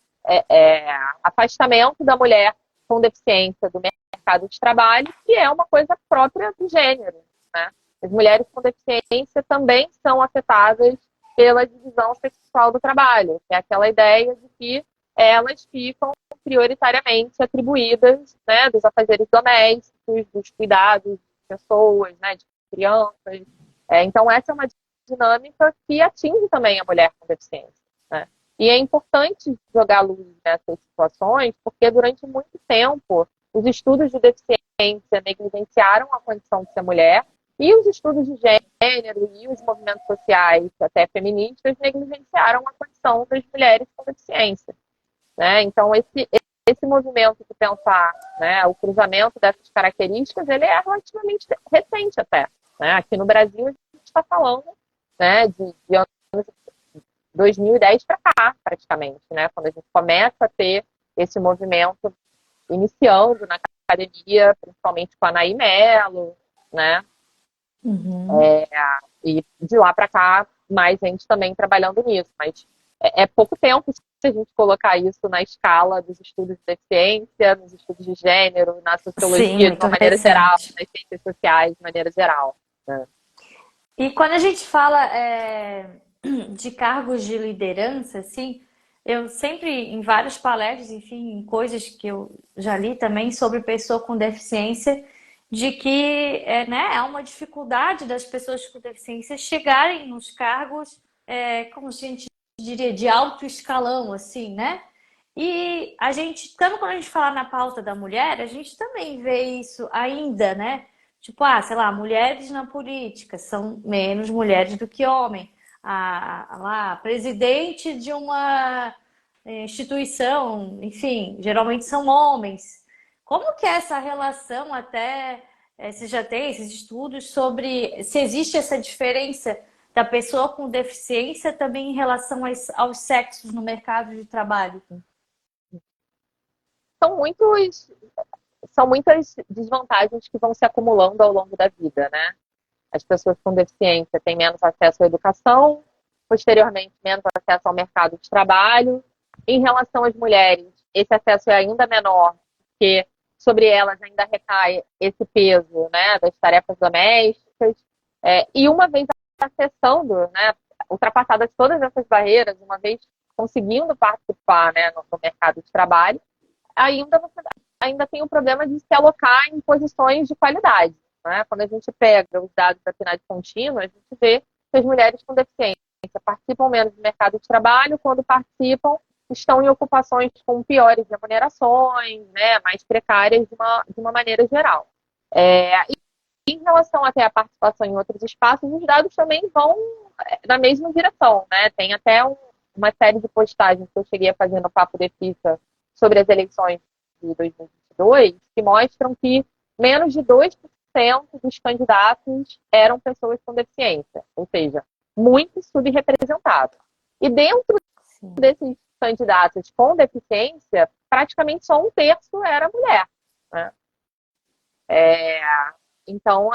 afastamento da mulher com deficiência do mercado de trabalho, que é uma coisa própria do gênero, né? As mulheres com deficiência também são afetadas pela divisão sexual do trabalho, que é aquela ideia de que elas ficam prioritariamente atribuídas, né, dos afazeres domésticos, dos cuidados de pessoas, né, de crianças. Então, essa é uma dinâmica que atinge também a mulher com deficiência, né? E é importante jogar luz nessas situações, porque durante muito tempo os estudos de deficiência negligenciaram a condição de ser mulher e os estudos de gênero e os movimentos sociais, até feministas, negligenciaram a condição das mulheres com deficiência, né? Então, esse movimento de pensar, né, o cruzamento dessas características, ele é relativamente recente até, né? Aqui no Brasil, a gente está falando, né, de anos 2010 para cá, praticamente, né? Quando a gente começa a ter esse movimento iniciando na academia, principalmente com a Naí Mello, né? E de lá para cá, mais gente também trabalhando nisso. Mas é pouco tempo se a gente colocar isso na escala dos estudos de deficiência, nos estudos de gênero, na Sim, sociologia de muito uma maneira geral, recente. nas ciências sociais de maneira geral, né? E quando a gente fala de cargos de liderança, assim, eu sempre, em várias palestras, enfim, em coisas que eu já li também sobre pessoa com deficiência, de que né, é uma dificuldade das pessoas com deficiência chegarem nos cargos, como a gente diria, de alto escalão, assim, né? E a gente, tanto quando a gente fala na pauta da mulher, a gente também vê isso ainda, né? Tipo, sei lá, mulheres na política são menos mulheres do que homem. Lá, presidente de uma instituição, enfim, geralmente são homens. Como que é essa relação até, você já tem esses estudos sobre se existe essa diferença da pessoa com deficiência também em relação aos sexos no mercado de trabalho? São muitos, são muitas desvantagens que vão se acumulando ao longo da vida, né? As pessoas com deficiência têm menos acesso à educação, posteriormente menos acesso ao mercado de trabalho. Em relação às mulheres, esse acesso é ainda menor, porque sobre elas ainda recai esse peso, né, das tarefas domésticas. E uma vez acessando, né, ultrapassadas todas essas barreiras, uma vez conseguindo participar, né, no mercado de trabalho, ainda tem o problema de se alocar em posições de qualidade, né? Quando a gente pega os dados da PNAD contínua, a gente vê que as mulheres com deficiência participam menos do mercado de trabalho, quando participam, estão em ocupações com piores remunerações, né, mais precárias de uma maneira geral. E em relação até à participação em outros espaços, os dados também vão na mesma direção, né? Tem até uma série de postagens que eu cheguei a fazer no Papo de Fita sobre as eleições de 2022, que mostram que menos de 2% dos candidatos eram pessoas com deficiência, ou seja, muito subrepresentados. E dentro desses candidatos com deficiência, praticamente só um terço era mulher, né? Então,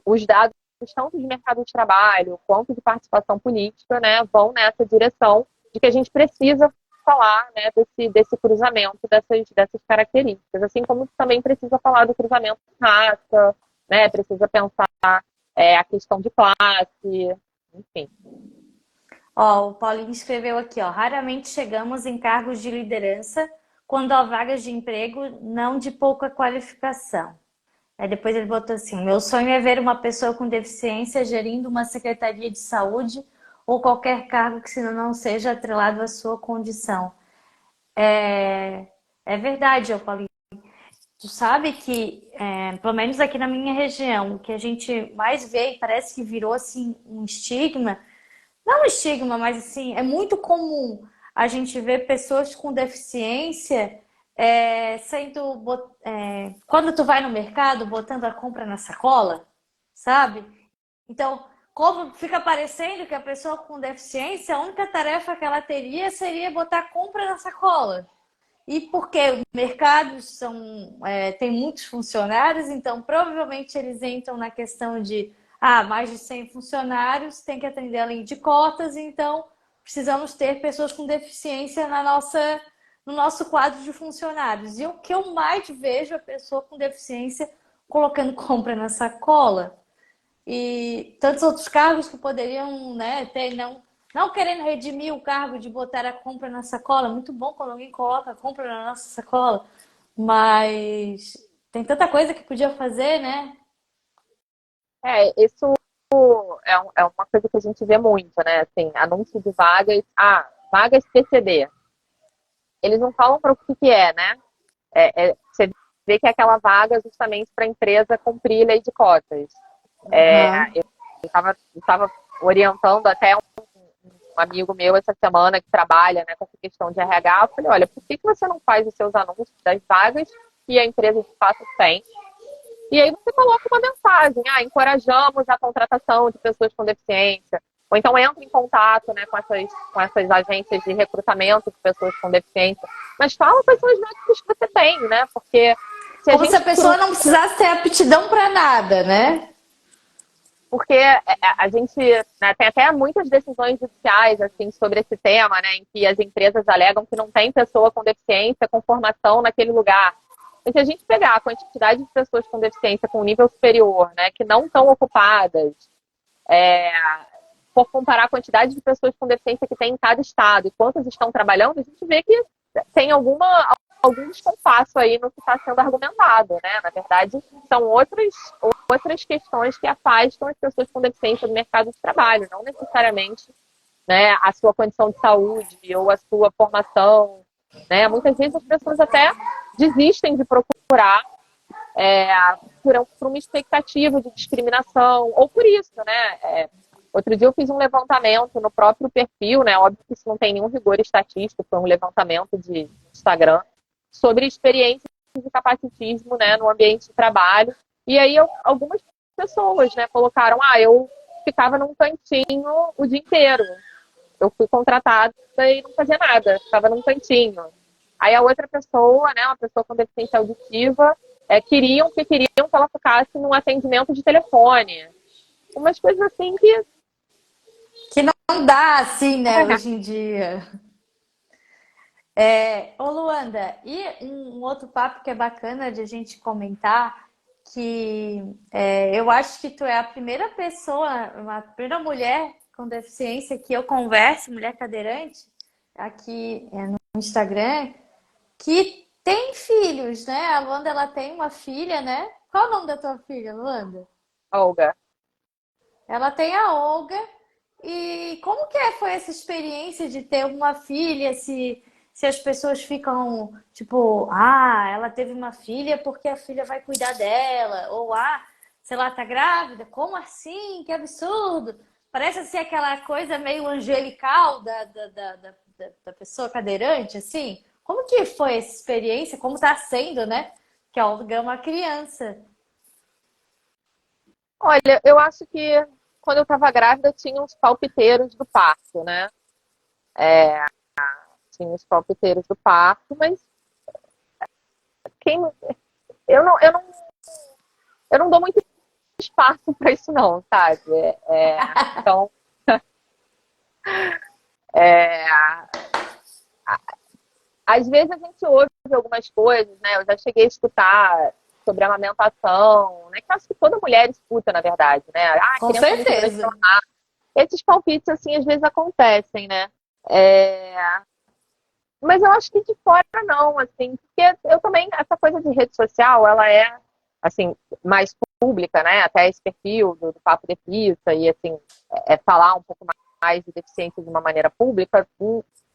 os dados tanto de mercado de trabalho quanto de participação política, né, vão nessa direção de que a gente precisa falar, né, desse cruzamento dessas características, assim como também precisa falar do cruzamento de raça, né, precisa pensar a questão de classe, enfim. Ó, o Paulinho escreveu aqui, ó. Raramente chegamos em cargos de liderança quando há vagas de emprego não de pouca qualificação. Aí depois ele botou assim: meu sonho é ver uma pessoa com deficiência gerindo uma secretaria de saúde ou qualquer cargo que não seja atrelado à sua condição. É, é verdade, ô Paulinho. Tu sabe que, pelo menos aqui na minha região, o que a gente mais vê e parece que virou assim um estigma, não um estigma, mas assim, é muito comum a gente ver pessoas com deficiência quando tu vai no mercado, botando a compra na sacola, sabe? Então, como fica parecendo que a pessoa com deficiência, a única tarefa que ela teria seria botar a compra na sacola. E porque os mercados tem muitos funcionários, então provavelmente eles entram na questão de mais de 100 funcionários, tem que atender além de cotas, então precisamos ter pessoas com deficiência no nosso quadro de funcionários. E o que eu mais vejo é a pessoa com deficiência colocando compra na sacola e tantos outros cargos que poderiam, né, ter, não querendo redimir o cargo de botar a compra na sacola. Muito bom quando alguém coloca a compra na nossa sacola, mas tem tanta coisa que podia fazer, né? Isso é uma coisa que a gente vê muito, né? Assim, anúncio de vagas, vagas PCD. Eles não falam para o que é, né? Você vê que é aquela vaga justamente para a empresa cumprir lei de cotas. É, Uhum. eu estava orientando até um amigo meu essa semana que trabalha, né, com essa questão de RH. Eu falei, olha, por que você não faz os seus anúncios das vagas que a empresa de fato tem? E aí você coloca uma mensagem, encorajamos a contratação de pessoas com deficiência. Ou então entra em contato, né, com essas agências de recrutamento de pessoas com deficiência. Mas fala quais são os métodos que você tem, né? Porque se a Como se a gente pessoa não precisasse ter aptidão para nada, né? porque a gente, né, tem até muitas decisões judiciais assim sobre esse tema, né, em que as empresas alegam que não tem pessoa com deficiência com formação naquele lugar. E se a gente pegar a quantidade de pessoas com deficiência com nível superior, né, que não estão ocupadas, é, por comparar a quantidade de pessoas com deficiência que tem em cada estado e quantas estão trabalhando, a gente vê que tem algum descompasso aí no que está sendo argumentado, né? Na verdade, são outras questões que afastam as pessoas com deficiência do mercado de trabalho, não necessariamente, né, a sua condição de saúde ou a sua formação, né? Muitas vezes as pessoas até desistem de procurar por uma expectativa de discriminação, ou por isso, né? Outro dia eu fiz um levantamento no próprio perfil, né? Óbvio que isso não tem nenhum rigor estatístico, foi um levantamento de Instagram, sobre experiências de capacitismo, né, no ambiente de trabalho. E aí algumas pessoas, né, colocaram, eu ficava num cantinho o dia inteiro. Eu fui contratada e não fazia nada, ficava num cantinho. Aí a outra pessoa, né, uma pessoa com deficiência auditiva, queriam que ela ficasse num atendimento de telefone. Umas coisas assim que. Que não dá assim, né, hoje em dia. Ô Luanda, e um outro papo que é bacana de a gente comentar, que eu acho que tu é a primeira pessoa, a primeira mulher com deficiência que eu converso, mulher cadeirante, aqui no Instagram, que tem filhos, né? A Luanda, ela tem uma filha, né? Qual é o nome da tua filha, Luanda? Olga. Ela tem a Olga. E como que foi essa experiência de ter uma filha? Se as pessoas ficam tipo, ela teve uma filha porque a filha vai cuidar dela, ou sei lá, tá grávida? Como assim? Que absurdo! Parece ser aquela coisa meio angelical da pessoa cadeirante, assim. Como que foi essa experiência? Como tá sendo, né? Que a Olga é uma criança. Olha, eu acho que quando eu estava grávida tinha uns palpiteiros do parto, né? Tinha os palpiteiros do parto, mas quem, eu não dou muito espaço para isso não, sabe? Então, é, às vezes a gente ouve algumas coisas, né? Eu já cheguei a escutar sobre amamentação, né? Que eu acho que toda mulher escuta, na verdade, né? A Com criança muito grande certeza. pela mama. esses palpites, assim, às vezes acontecem, né? É, mas eu acho que de fora não, assim, porque eu também, essa coisa de rede social, ela é, assim, mais pública, né? Até esse perfil do Papo de Pizza e, assim, falar um pouco mais de deficiência de uma maneira pública,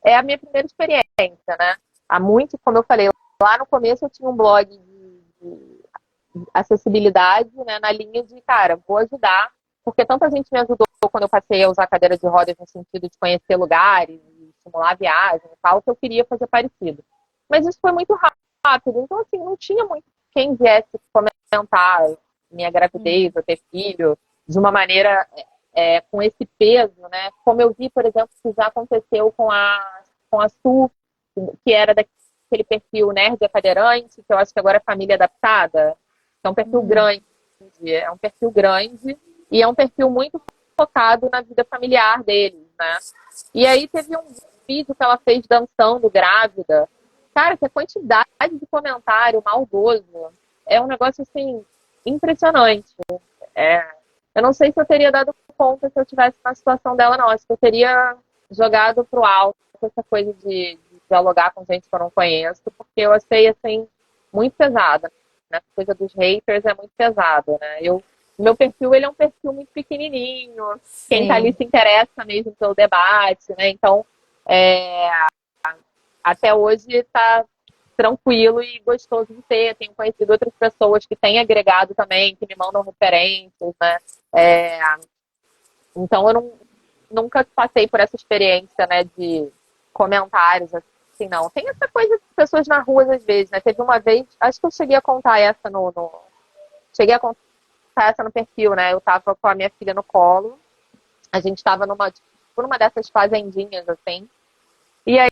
é a minha primeira experiência, né? Há muito, como eu falei, lá no começo eu tinha um blog de acessibilidade, né, na linha de, cara, vou ajudar, porque tanta gente me ajudou quando eu passei a usar cadeira de rodas no sentido de conhecer lugares, estimular a viagem e tal, que eu queria fazer parecido. Mas isso foi muito rápido, então, assim, não tinha muito quem viesse comentar minha gravidez, ou ter filho, de uma maneira com esse peso, né? Como eu vi, por exemplo, que já aconteceu com a Su, que era daquele perfil nerd e cadeirante, que eu acho que agora é família adaptada, é um perfil grande, é um perfil grande e é um perfil muito focado na vida familiar deles, né? E aí teve um vídeo que ela fez dançando grávida. Cara, que a quantidade de comentário maldoso é um negócio assim impressionante. É, eu não sei se eu teria dado conta se eu tivesse na situação dela, não. Acho que eu teria jogado pro alto essa coisa de dialogar com gente que eu não conheço, porque eu achei assim muito pesada. Né? A coisa dos haters é muito pesada, né? Meu perfil ele é um perfil muito pequenininho. Quem tá ali Sim. se interessa mesmo pelo debate, né? Então, é, até hoje está tranquilo e gostoso de ter. Tenho conhecido outras pessoas que têm agregado também, que me mandam referências, né? É, então eu nunca passei por essa experiência, né, de comentários assim, não. Tem essa coisa de pessoas na rua às vezes, né? Teve uma vez, acho que eu cheguei a contar essa cheguei a contar essa no perfil, né? Eu tava com a minha filha no colo, a gente tava numa dessas fazendinhas, assim, e aí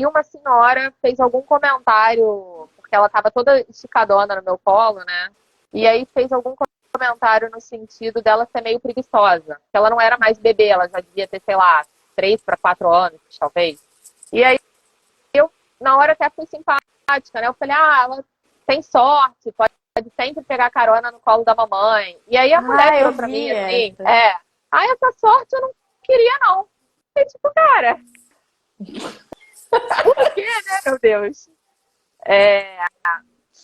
uma senhora fez algum comentário, porque ela tava toda esticadona no meu colo, né? E aí fez algum comentário no sentido dela ser meio preguiçosa. Que ela não era mais bebê, ela já devia ter, sei lá, 3 para 4 anos, talvez. E aí eu, na hora, até fui simpática, né? Eu falei, ela tem sorte, pode sempre pegar carona no colo da mamãe. E aí a mulher Ah, eu virou pra vi mim assim, essa. essa sorte eu não queria, não. E tipo, cara, por quê, né, meu Deus? É,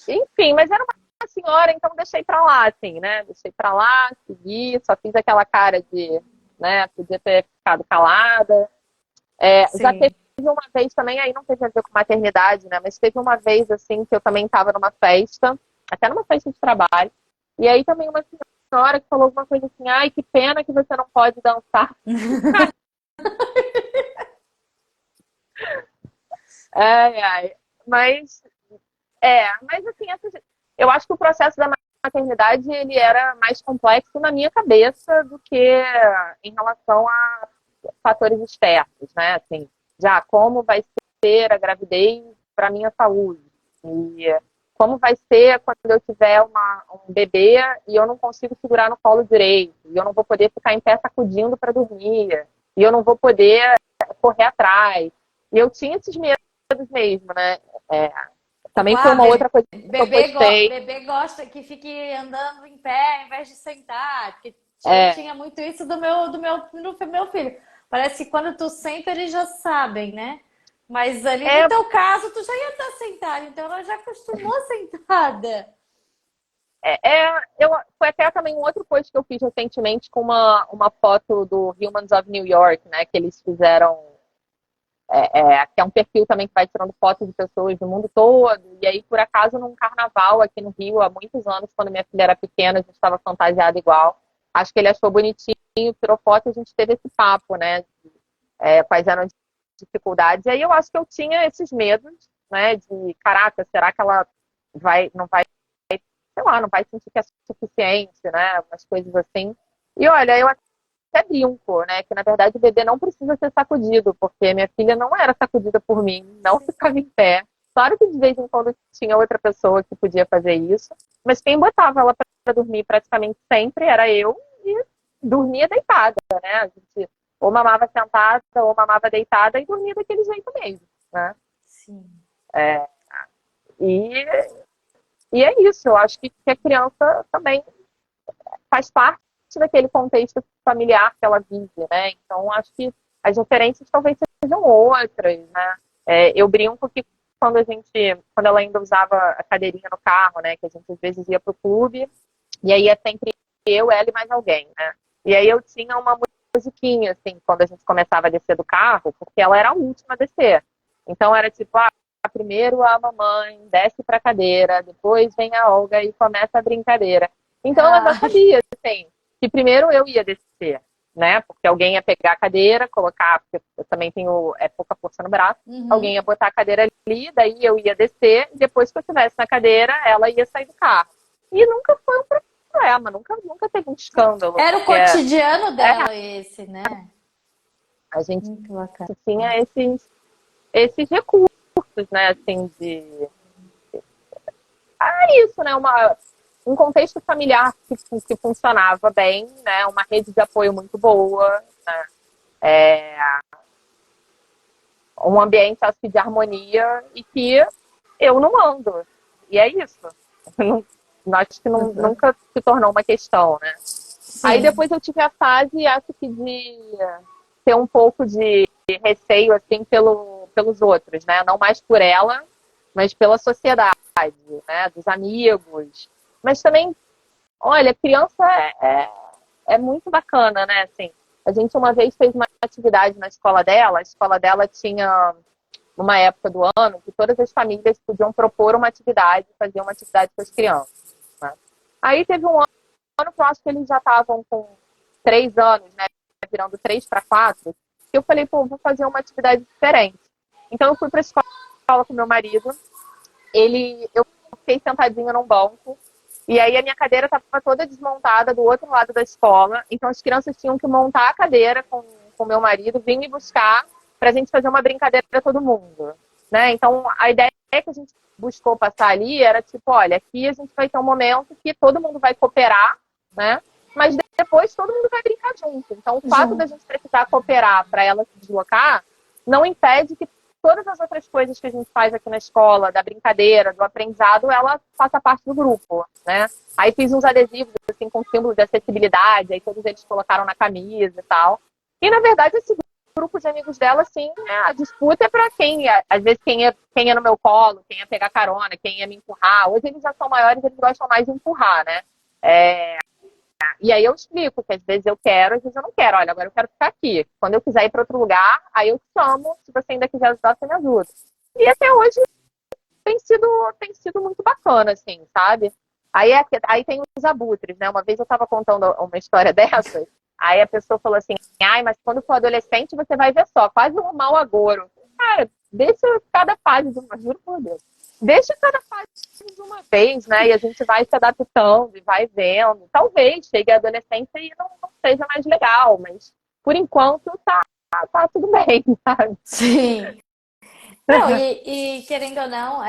enfim, mas era uma senhora, então deixei pra lá, assim, né? Deixei pra lá, segui, só fiz aquela cara de, né, podia ter ficado calada. Já teve Sim. uma vez também, aí não teve a ver com maternidade, né? Mas teve uma vez, assim, que eu também estava numa festa, até numa festa de trabalho, e aí também uma senhora que falou alguma coisa assim, ai, que pena que você não pode dançar. Ai, ai. Mas mas assim, eu acho que o processo da maternidade ele era mais complexo na minha cabeça do que em relação a fatores externos, né? Assim, já como vai ser a gravidez para minha saúde e como vai ser quando eu tiver um bebê e eu não consigo segurar no colo direito e eu não vou poder ficar em pé sacudindo para dormir e eu não vou poder correr atrás. E eu tinha esses medos mesmo, né? É, Tipo, também foi uma outra coisa que eu postei. bebê gosta que fique andando em pé ao invés de sentar. Porque eu É, tinha muito isso do meu filho. Parece que quando tu senta, eles já sabem, né? Mas ali no é, teu caso, tu já ia estar sentada, então ela já acostumou sentada. foi até também um outro post que eu fiz recentemente com uma foto do Humans of New York, né? Que eles fizeram, que é um perfil também que vai tirando fotos de pessoas do mundo todo. E aí, por acaso, num carnaval aqui no Rio, há muitos anos, quando minha filha era pequena, a gente estava fantasiada igual. Acho que ele achou bonitinho, tirou foto e a gente teve esse papo, né? Quais eram as dificuldades. E aí eu acho que eu tinha esses medos, né? De, caraca, será que ela não vai, sei lá, não vai sentir que é suficiente, né? Umas coisas assim. E olha, eu até brinco, né? Que na verdade o bebê não precisa ser sacudido, porque minha filha não era sacudida por mim, não ficava em pé. Claro que de vez em quando tinha outra pessoa que podia fazer isso, mas quem botava ela para dormir praticamente sempre era eu e dormia deitada, né? A gente ou mamava sentada ou mamava deitada e dormia daquele jeito mesmo, né? Sim. E, e é isso, eu acho que a criança também faz parte, daquele contexto familiar que ela vive, né? Então, acho que as referências talvez sejam outras, né? Eu brinco que quando ela ainda usava a cadeirinha no carro, né? Que a gente às vezes ia pro clube, e aí é sempre eu, ela e mais alguém, né? E aí eu tinha uma musiquinha, assim, quando a gente começava a descer do carro, porque ela era a última a descer. Então era tipo, primeiro a mamãe desce pra cadeira, depois vem a Olga e começa a brincadeira. Então ela já sabia, assim, que primeiro eu ia descer, né? Porque alguém ia pegar a cadeira, colocar, porque eu também tenho pouca força no braço, alguém ia botar a cadeira ali, daí eu ia descer, e depois que eu estivesse na cadeira, ela ia sair do carro. E nunca foi um problema, nunca teve um escândalo. Era o cotidiano dela esse, né? A gente Muito bacana. tinha esses recursos, né, assim, isso, né, um contexto familiar que funcionava bem, né, uma rede de apoio muito boa, né, um ambiente, acho que, de harmonia e que eu não mando. E é isso. Acho que nunca se tornou uma questão, né? Sim. Aí depois eu tive a fase, acho que, de ter um pouco de receio, assim, pelos outros, né? Não mais por ela, mas pela sociedade, né? Dos amigos. Mas também, olha, criança é muito bacana, né? Assim, a gente uma vez fez uma atividade na escola dela, a escola dela tinha uma época do ano que todas as famílias podiam propor uma atividade, fazer uma atividade com as crianças, né? Aí teve um ano que eu acho que eles já estavam com 3 anos, né? Virando 3 para 4, que eu falei, pô, vou fazer uma atividade diferente. Então eu fui para a escola com meu marido, eu fiquei sentadinha num banco, e aí a minha cadeira estava toda desmontada do outro lado da escola, então as crianças tinham que montar a cadeira com meu marido, vir me buscar para a gente fazer uma brincadeira para todo mundo, né? Então a ideia que a gente buscou passar ali era tipo, olha, aqui a gente vai ter um momento que todo mundo vai cooperar, né? Mas depois todo mundo vai brincar junto. Então o fato da gente precisar cooperar para ela se deslocar não impede que todas as outras coisas que a gente faz aqui na escola, da brincadeira, do aprendizado, ela faça parte do grupo, né? Aí fiz uns adesivos, assim, com símbolos de acessibilidade, aí todos eles colocaram na camisa e tal. E, na verdade, esse grupo de amigos dela, assim, a disputa é para quem, às vezes, quem é no meu colo, quem ia pegar carona, quem ia me empurrar. Hoje eles já são maiores, eles gostam mais de empurrar, né? E aí eu explico que às vezes eu quero, às vezes eu não quero. Olha, agora eu quero ficar aqui. Quando eu quiser ir para outro lugar, aí eu te chamo. Se você ainda quiser ajudar, você me ajuda. E até hoje tem sido muito bacana, assim, sabe? Aí tem os abutres, né? Uma vez eu estava contando uma história dessas, aí a pessoa falou assim, mas quando for adolescente você vai ver só, quase um mau agouro. Cara, deixa cada fase juro por Deus, deixa cada fase de uma vez, né? E a gente vai se adaptando e vai vendo. Talvez chegue a adolescência e não seja mais legal, mas por enquanto tá tudo bem, sabe? Sim. Não, e querendo ou não,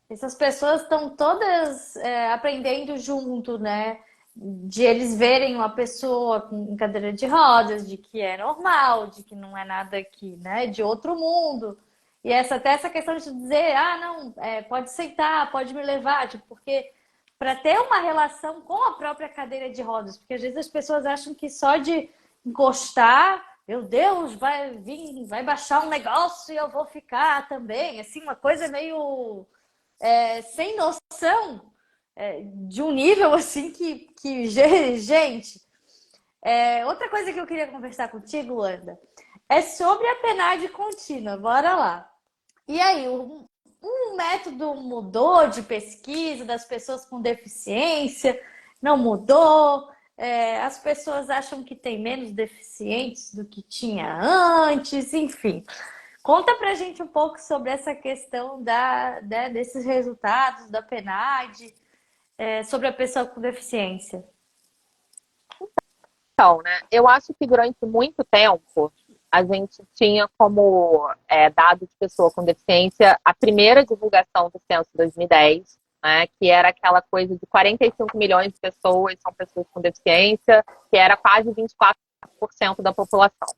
essas pessoas estão todas aprendendo junto, né? De eles verem uma pessoa com cadeira de rodas, de que é normal, de que não é nada aqui, né? De outro mundo. E até essa questão de dizer, não, pode sentar, pode me levar, tipo, porque para ter uma relação com a própria cadeira de rodas, porque às vezes as pessoas acham que só de encostar, meu Deus, vai vir, vai baixar um negócio e eu vou ficar também, assim, uma coisa meio sem noção, de um nível assim que gente. Outra coisa que eu queria conversar contigo, Wanda, é sobre a PNAD contínua. Bora lá. E aí, um método mudou de pesquisa das pessoas com deficiência? Não mudou? As pessoas acham que tem menos deficientes do que tinha antes? Enfim, conta pra gente um pouco sobre essa questão desses resultados da PNAD, sobre a pessoa com deficiência. Então, né? Eu acho que durante muito tempo a gente tinha como dado de pessoa com deficiência a primeira divulgação do censo 2010, né? Que era aquela coisa de 45 milhões de pessoas são pessoas com deficiência, que era quase 24% da população.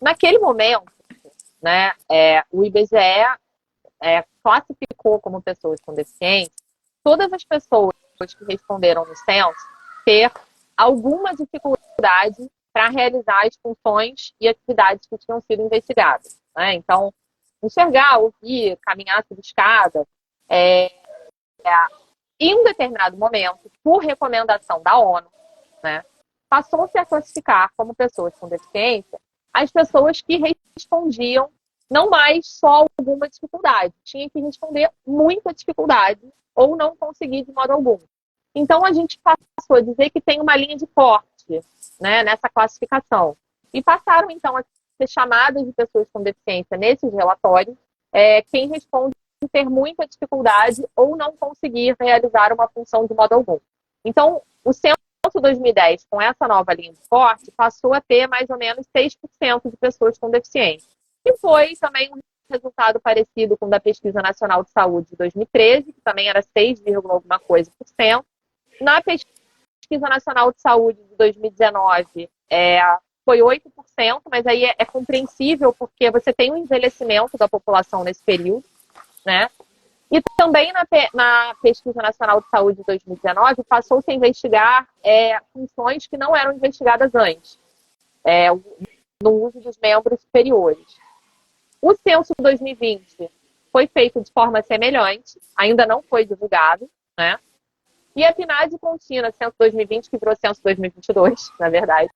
Naquele momento, né? O IBGE classificou como pessoas com deficiência todas as pessoas que responderam no censo ter alguma dificuldade para realizar as funções e atividades que tinham sido investigadas, né? Então, enxergar, ouvir, caminhar sob escada, é, em um determinado momento, por recomendação da ONU, né, passou-se a classificar como pessoas com deficiência as pessoas que respondiam não mais só alguma dificuldade, tinha que responder muita dificuldade ou não conseguir de modo algum. Então, a gente passou a dizer que tem uma linha de corte, né, nessa classificação. E passaram, então, a ser chamadas de pessoas com deficiência nesses relatórios quem responde ter muita dificuldade ou não conseguir realizar uma função de modo algum. Então, o censo 2010, com essa nova linha de corte, passou a ter mais ou menos 6% de pessoas com deficiência. E foi também um resultado parecido com o da Pesquisa Nacional de Saúde de 2013, que também era 6, alguma coisa por cento. Na Pesquisa Nacional de Saúde de 2019, foi 8%, mas aí é compreensível porque você tem um envelhecimento da população nesse período, né? E também na Pesquisa Nacional de Saúde de 2019 passou-se a investigar funções que não eram investigadas antes, no uso dos membros superiores. O censo 2020 foi feito de forma semelhante, ainda não foi divulgado, né? E a PNAD contínua, censo 2020, que virou censo 2022, na verdade.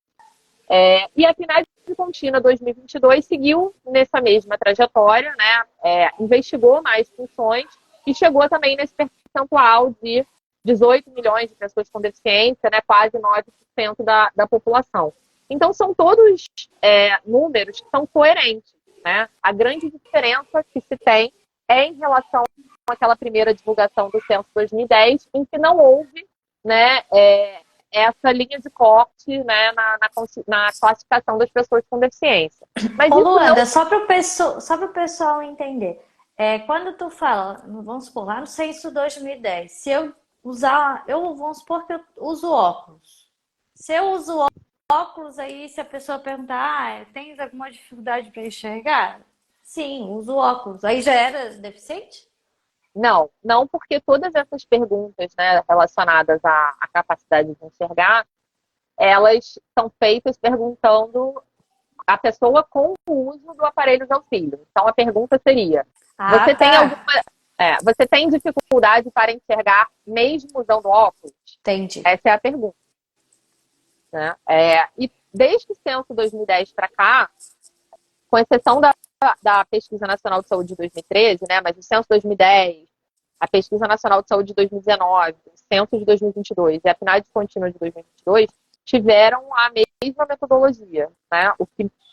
E a PNAD contínua 2022 seguiu nessa mesma trajetória, né? Investigou mais funções e chegou também nesse percentual de 18 milhões de pessoas com deficiência, né? Quase 9% da população. Então, são todos números que são coerentes, né? A grande diferença que se tem é em relação àquela primeira divulgação do censo 2010, em que não houve, né, essa linha de corte, né, na classificação das pessoas com deficiência. Mas Ô, isso Luanda, não... só para o pessoal entender. Quando tu fala, vamos supor, lá no censo 2010, se eu usar, vamos supor que eu uso óculos. Se eu uso óculos aí, se a pessoa perguntar, tens alguma dificuldade para enxergar? Sim, uso óculos. Aí já era deficiente? Não, porque todas essas perguntas, né, relacionadas à capacidade de enxergar, elas são feitas perguntando a pessoa com o uso do aparelho de auxílio. Então, a pergunta seria: Ah, você tem tá. você tem dificuldade para enxergar mesmo usando óculos? Entendi. Essa é a pergunta, né? E desde o censo 2010 para cá, com exceção da Pesquisa Nacional de Saúde de 2013, né, mas o censo 2010, a Pesquisa Nacional de Saúde de 2019, o censo de 2022 e a PNAD contínua de 2022 tiveram a mesma metodologia, né?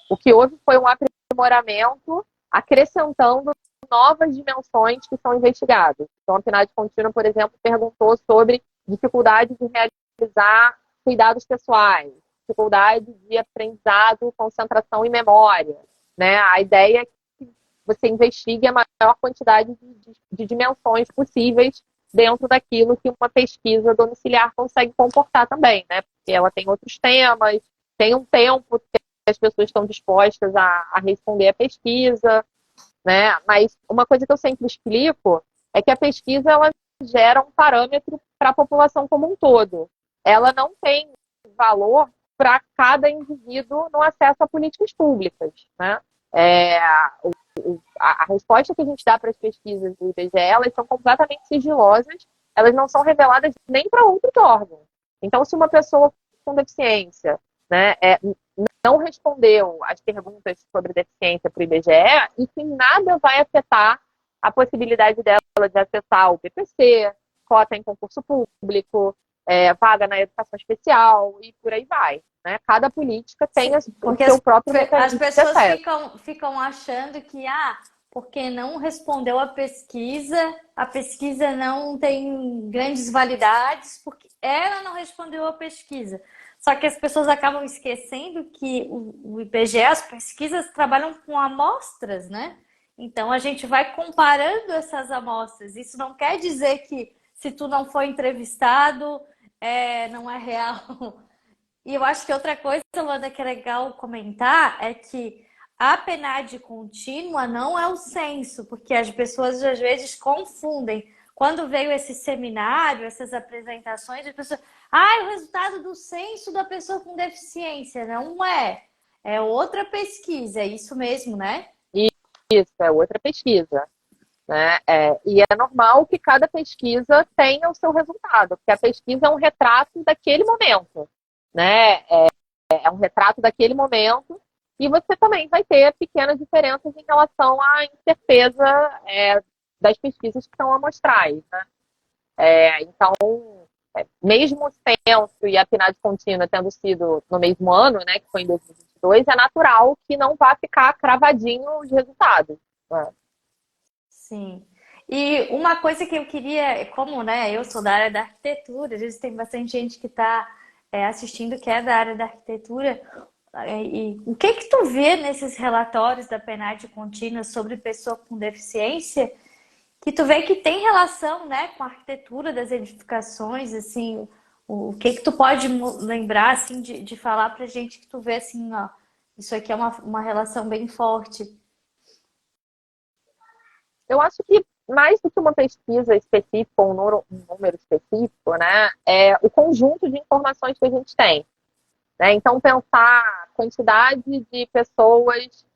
O que houve foi um aprimoramento acrescentando novas dimensões que são investigadas. Então, a PNAD contínua, por exemplo, perguntou sobre dificuldade de realizar cuidados pessoais, dificuldade de aprendizado, concentração e memória, né? A ideia é que você investigue a maior quantidade de dimensões possíveis dentro daquilo que uma pesquisa domiciliar consegue comportar também, né? Porque ela tem outros temas, tem um tempo que as pessoas estão dispostas a responder a pesquisa, né? Mas uma coisa que eu sempre explico é que a pesquisa ela gera um parâmetro para a população como um todo. Ela não tem valor para cada indivíduo no acesso a políticas públicas, né? A resposta que a gente dá para as pesquisas do IBGE, elas são completamente sigilosas, elas não são reveladas nem para outros órgãos. Então, se uma pessoa com deficiência, né, não respondeu às perguntas sobre deficiência para o IBGE, isso em nada vai afetar a possibilidade dela de acessar o PPC, cota em concurso público, vaga na educação especial e por aí vai. Né? Cada política tem o seu próprio mecanismo de acesso. As pessoas ficam achando que, porque não respondeu a pesquisa não tem grandes validades, porque ela não respondeu a pesquisa. Só que as pessoas acabam esquecendo que o IBGE, as pesquisas trabalham com amostras, né? Então a gente vai comparando essas amostras. Isso não quer dizer que se tu não foi entrevistado, não é real. E eu acho que outra coisa, Luanda, que é legal comentar é que a PNAD contínua não é o censo, porque as pessoas às vezes confundem quando veio esse seminário, essas apresentações, as pessoas, ah, o resultado do censo da pessoa com deficiência. Não é. É outra pesquisa, é isso mesmo, né? Isso, é outra pesquisa. Né? E é normal que cada pesquisa tenha o seu resultado, porque a pesquisa é um retrato daquele momento, né? É um retrato daquele momento e você também vai ter pequenas diferenças em relação à incerteza das pesquisas que são amostrais, né? Então, mesmo o censo e a PNAD contínua tendo sido no mesmo ano, né, que foi em 2022, é natural que não vá ficar cravadinho os resultados, né? Sim. E uma coisa que eu queria, como, né, eu sou da área da arquitetura, às vezes tem bastante gente que está assistindo que é da área da arquitetura, e o que que tu vê nesses relatórios da PNAD contínua sobre pessoa com deficiência, que tu vê que tem relação, né, com a arquitetura das edificações, assim, o que que tu pode lembrar, assim, de falar pra gente que tu vê, assim, ó, isso aqui é uma relação bem forte. Eu acho que mais do que uma pesquisa específica ou um número específico, né, é o conjunto de informações que a gente tem. Né? Então, pensar a quantidade de pessoas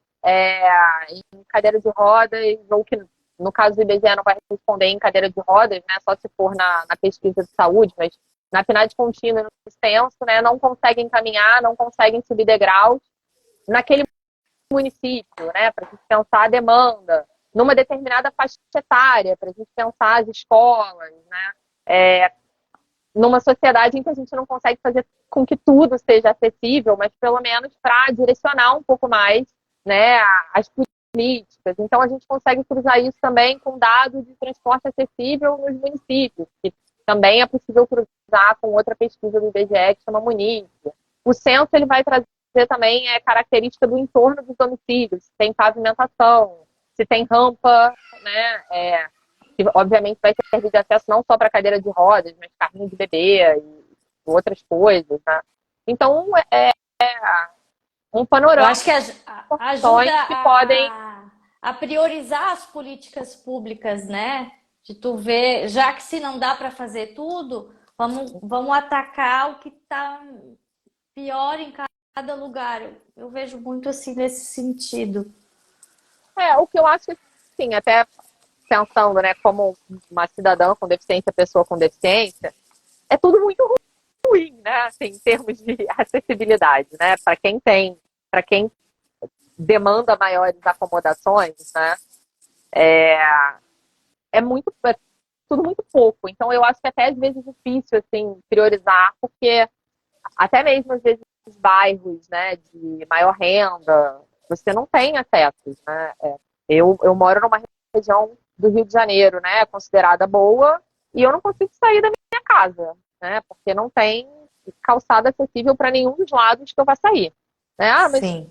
em cadeira de rodas, ou que no caso do IBGE não vai responder em cadeira de rodas, né, só se for na pesquisa de saúde, mas na PNAD contínua, no censo, né, não conseguem caminhar, não conseguem subir degraus naquele município, né, para a gente pensar a demanda, numa determinada faixa etária, para a gente pensar as escolas, né, numa sociedade em que a gente não consegue fazer com que tudo seja acessível, mas pelo menos para direcionar um pouco mais, né, as políticas. Então a gente consegue cruzar isso também com dados de transporte acessível nos municípios, que também é possível cruzar com outra pesquisa do IBGE que chama Munícipe. O censo ele vai trazer também característica do entorno dos domicílios, se tem pavimentação, se tem rampa, né, que obviamente vai servir de acesso não só para cadeira de rodas, mas carrinho de bebê e outras coisas, né? Então, um Eu panorama acho que de ajuda opções que podem... a priorizar as políticas públicas, né? De tu ver, já que se não dá para fazer tudo, vamos atacar o que está pior em cada lugar. Eu vejo muito assim nesse sentido. O que eu acho que, sim, até pensando, né, como uma cidadã com deficiência, pessoa com deficiência, é tudo muito ruim, né, assim, em termos de acessibilidade, né, para quem demanda maiores acomodações, né, é tudo muito pouco. Então, eu acho que até às vezes é difícil, assim, priorizar, porque até mesmo às vezes os bairros, né, de maior renda, você não tem acesso, né. Eu moro numa região do Rio de Janeiro, né, considerada boa, e eu não consigo sair da minha casa, né, porque não tem calçada acessível para nenhum dos lados que eu vá sair. Né? Ah, mas Sim.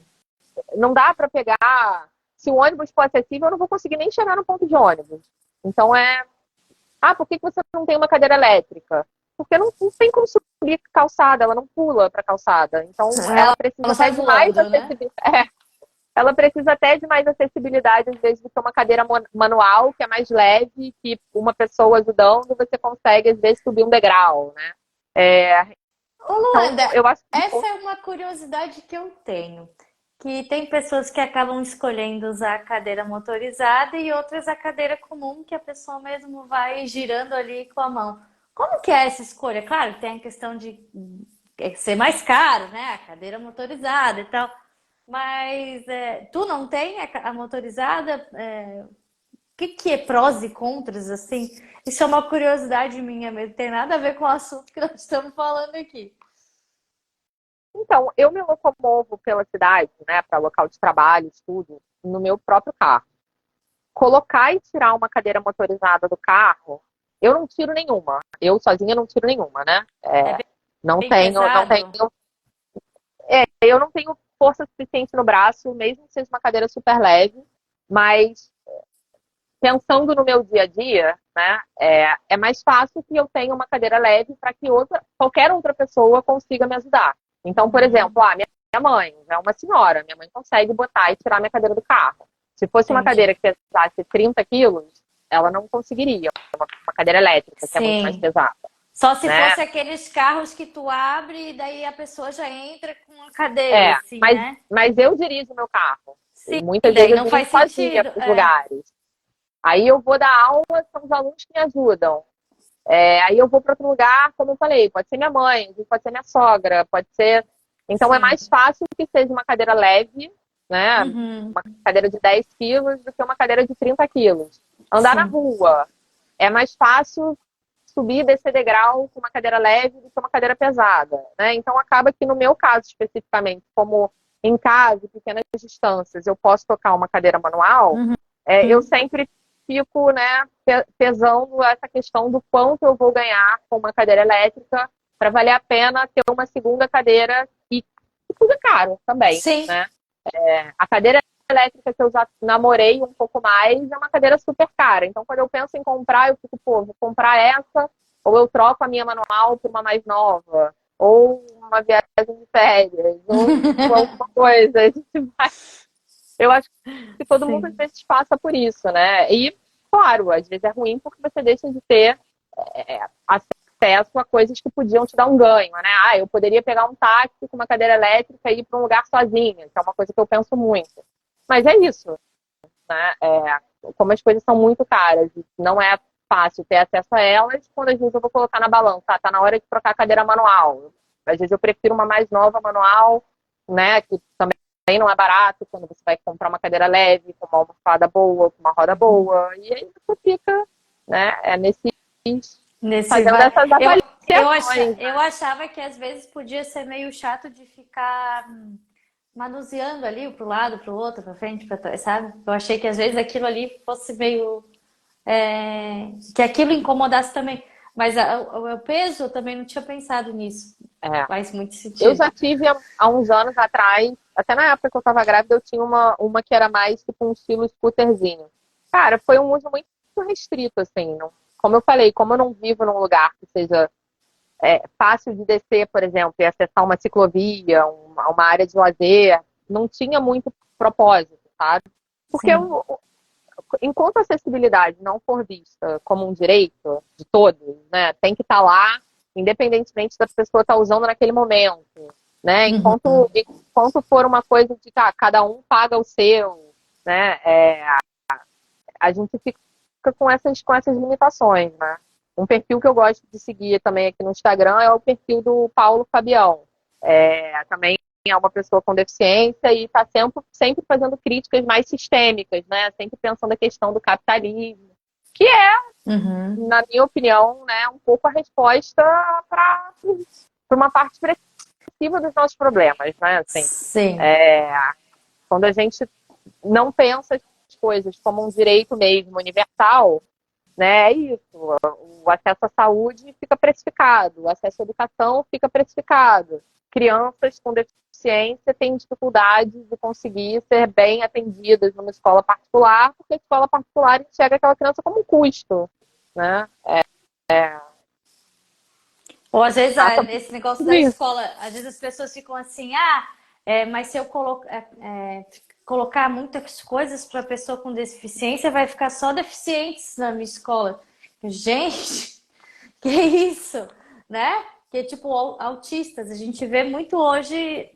não dá para pegar. Se o ônibus for acessível, eu não vou conseguir nem chegar no ponto de ônibus. Então por que você não tem uma cadeira elétrica? Porque não tem como subir calçada, ela não pula para calçada. Então ela Ela precisa não até sai de mais voando, né? acessibilidade. Ela precisa até de mais acessibilidade, às vezes, do que uma cadeira manual, que é mais leve, que uma pessoa ajudando, você consegue, às vezes, subir um degrau, né? Ô, Então, Luanda, eu acho que... essa é uma curiosidade que eu tenho. Que tem pessoas que acabam escolhendo usar a cadeira motorizada e outras a cadeira comum, que a pessoa mesmo vai girando ali com a mão. Como que é essa escolha? Claro, tem a questão de ser mais caro, né? A cadeira motorizada e tal. Mas tu não tem a motorizada? O que é prós e contras, assim? Isso é uma curiosidade minha mesmo. Tem nada a ver com o assunto que nós estamos falando aqui. Então, eu me locomovo pela cidade, né, para local de trabalho, tudo, no meu próprio carro. Colocar e tirar uma cadeira motorizada do carro, eu não tiro nenhuma. Eu sozinha não tiro nenhuma, né? É Não bem tenho, não pesado? tenho. Eu não tenho força suficiente no braço, mesmo que seja uma cadeira super leve, mas pensando no meu dia a dia, né, é mais fácil que eu tenha uma cadeira leve para que qualquer outra pessoa consiga me ajudar. Então, por exemplo, Uhum, minha mãe é uma senhora, minha mãe consegue botar e tirar minha cadeira do carro. Se fosse uma entendi. cadeira que pesasse 30 quilos, ela não conseguiria. Uma cadeira elétrica, que é muito mais Sim. pesada, Só se né? fosse aqueles carros que tu abre e daí a pessoa já entra com a cadeira, assim, Mas, né? mas eu dirijo meu carro. E Sim, muitas vezes daí eu não dirijo faz sozinha sentido. para os lugares. Aí eu vou dar aula, são os alunos que me ajudam. Aí eu vou para outro lugar, como eu falei, pode ser minha mãe, pode ser minha sogra, pode ser. Então é Sim. mais fácil que seja uma cadeira leve, né? Uhum. Uma cadeira de 10 quilos do que uma cadeira de 30 quilos. Andar na Sim. rua é mais fácil subir e descer degrau com uma cadeira leve do que uma cadeira pesada, né? Então acaba que no meu caso especificamente, como em casa, pequenas distâncias, eu posso tocar uma cadeira manual, Uhum. eu sempre fico, né, pesando essa questão do quanto eu vou ganhar com uma cadeira elétrica para valer a pena ter uma segunda cadeira e tudo é caro também, Sim. né? A cadeira elétrica que eu já namorei um pouco mais é uma cadeira super cara. Então, quando eu penso em comprar, eu fico, pô, vou comprar essa, ou eu troco a minha manual por uma mais nova, ou uma viagem de férias, ou alguma coisa. A gente vai. Eu acho que todo mundo às Sim. vezes passa por isso, né? E, claro, às vezes é ruim porque você deixa de ter acesso a coisas que podiam te dar um ganho, né? Eu poderia pegar um táxi com uma cadeira elétrica e ir para um lugar sozinha, que é uma coisa que eu penso muito. Mas é isso, né? Como as coisas são muito caras, não é fácil ter acesso a elas, quando às vezes eu vou colocar na balança, tá na hora de trocar a cadeira manual. Às vezes eu prefiro uma mais nova manual, né? Que também não é barato quando você vai comprar uma cadeira leve, com uma almofada boa, com uma roda boa, e aí você fica, né? Nesse Fazendo vai. essas avaliações, Eu né? achava que às vezes podia ser meio chato de ficar manuseando ali pro lado, pro outro, pra frente, pra trás, sabe? Eu achei que às vezes aquilo ali fosse meio. Que aquilo incomodasse também. Mas o peso eu também não tinha pensado nisso. É. Faz muito Eu sentido. já tive há uns anos atrás, até na época que eu estava grávida, eu tinha uma que era mais tipo um estilo scooterzinho. Cara, foi um uso muito restrito, assim. Como eu falei, como eu não vivo num lugar que seja fácil de descer, por exemplo, e acessar uma ciclovia, uma área de lazer, não tinha muito propósito, sabe? Porque Sim. enquanto a acessibilidade não for vista como um direito de todos, né, tem que estar lá, independentemente da pessoa estar usando naquele momento, né? Uhum. Enquanto for uma coisa de cada um paga o seu, né? A gente fica com essas limitações, né? Um perfil que eu gosto de seguir também aqui no Instagram é o perfil do Paulo Fabião. Também é uma pessoa com deficiência e está sempre fazendo críticas mais sistêmicas, né? Sempre pensando a questão do capitalismo, que é, Uhum. na minha opinião, né, um pouco a resposta para uma parte expressiva dos nossos problemas, né? Assim, Sim. é, quando a gente não pensa as coisas como um direito mesmo universal, né? É isso. O acesso à saúde fica precificado, o acesso à educação fica precificado. Crianças com deficiência têm dificuldade de conseguir ser bem atendidas numa escola particular, porque a escola particular enxerga aquela criança como um custo, né? Ou às vezes, Passa por nesse negócio tudo da isso. escola, às vezes as pessoas ficam assim, mas se eu colocar muitas coisas para pessoa com deficiência, vai ficar só deficientes na minha escola. Gente, que isso, né? Que é tipo autistas. A gente vê muito hoje,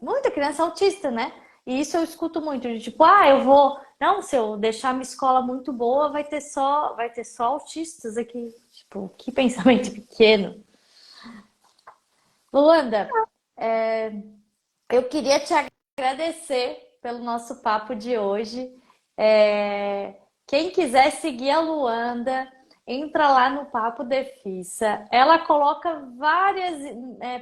muita criança autista, né? E isso eu escuto muito, de tipo, eu vou, não, se eu deixar minha escola muito boa, vai ter só autistas aqui. Tipo, que pensamento pequeno. Luanda, eu queria te agradecer pelo nosso papo de hoje. Quem quiser seguir a Luanda, entra lá no Papo Defissa. Ela coloca várias,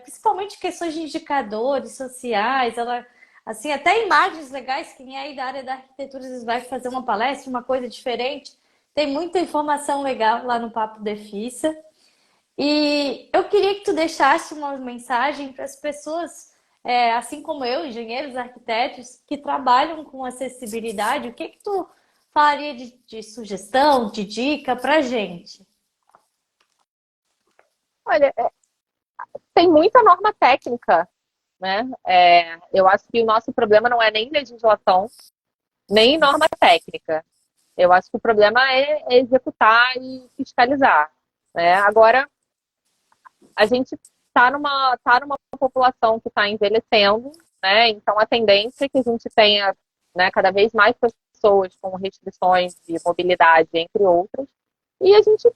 principalmente questões de indicadores sociais, ela assim, até imagens legais, quem é aí da área da arquitetura às vezes vai fazer uma palestra, uma coisa diferente. Tem muita informação legal lá no Papo Defissa. E eu queria que tu deixasse uma mensagem para as pessoas, assim como eu, engenheiros, arquitetos, que trabalham com acessibilidade. O que que tu falaria de sugestão, de dica para gente? Olha, tem muita norma técnica, né? Eu acho que o nosso problema não é nem legislação, nem norma técnica. Eu acho que o problema é executar e fiscalizar, né? Agora, a gente tá numa população que está envelhecendo, né? Então, a tendência é que a gente tenha, né, cada vez mais pessoas com restrições de mobilidade, entre outras, e a gente,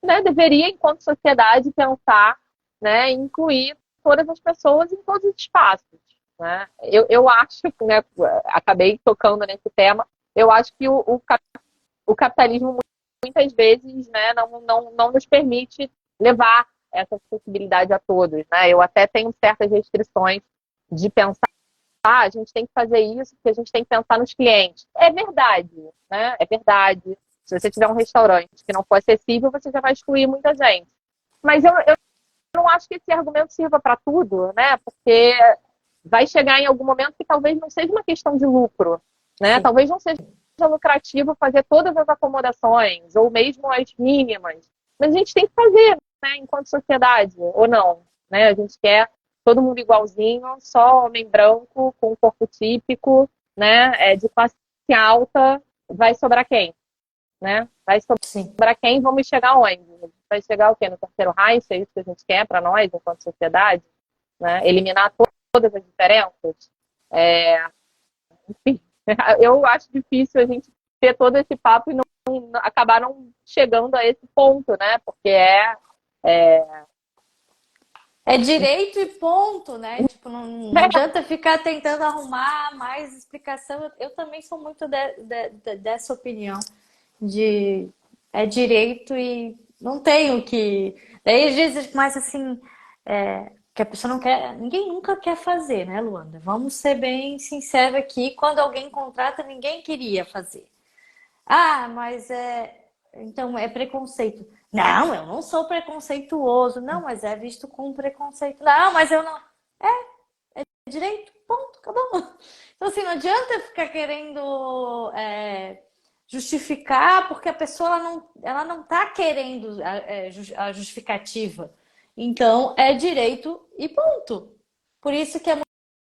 né, deveria, enquanto sociedade, pensar, né, em incluir todas as pessoas em todos os espaços, né? Eu acho, né, acabei tocando nesse tema, eu acho que o capitalismo muitas vezes, né, não nos permite levar essa acessibilidade a todos, né? Eu até tenho certas restrições de pensar, a gente tem que fazer isso porque a gente tem que pensar nos clientes. É verdade, né? É verdade. Se você tiver um restaurante que não for acessível, você já vai excluir muita gente. Mas eu não acho que esse argumento sirva para tudo, né? Porque vai chegar em algum momento que talvez não seja uma questão de lucro, né? Sim. Talvez não seja lucrativo fazer todas as acomodações, ou mesmo as mínimas. Mas a gente tem que fazer, né, enquanto sociedade, ou não, né? A gente quer todo mundo igualzinho, só homem branco, com corpo típico, né, de classe alta, vai sobrar quem, né? Vai Sim. sobrar quem? Vamos chegar onde? Vai chegar o quê? No terceiro Reich? É isso que a gente quer para nós, enquanto sociedade? Né? Eliminar todas as diferenças? Enfim, eu acho difícil a gente ter todo esse papo e acabar não chegando a esse ponto, né? Porque é É direito e ponto, né? Tipo, não adianta ficar tentando arrumar mais explicação. Eu também sou muito dessa opinião de é direito e não tenho que. Daí às vezes mais assim, que a pessoa não quer, ninguém nunca quer fazer, né, Luanda? Vamos ser bem sinceros aqui. Quando alguém contrata, ninguém queria fazer. Ah, mas então é preconceito. Não, eu não sou preconceituoso. Não, mas é visto com preconceito. Não, mas eu não. É direito, ponto, acabou. Então, assim, não adianta ficar querendo justificar, porque a pessoa ela não tá querendo a justificativa. Então, é direito e ponto. Por isso que é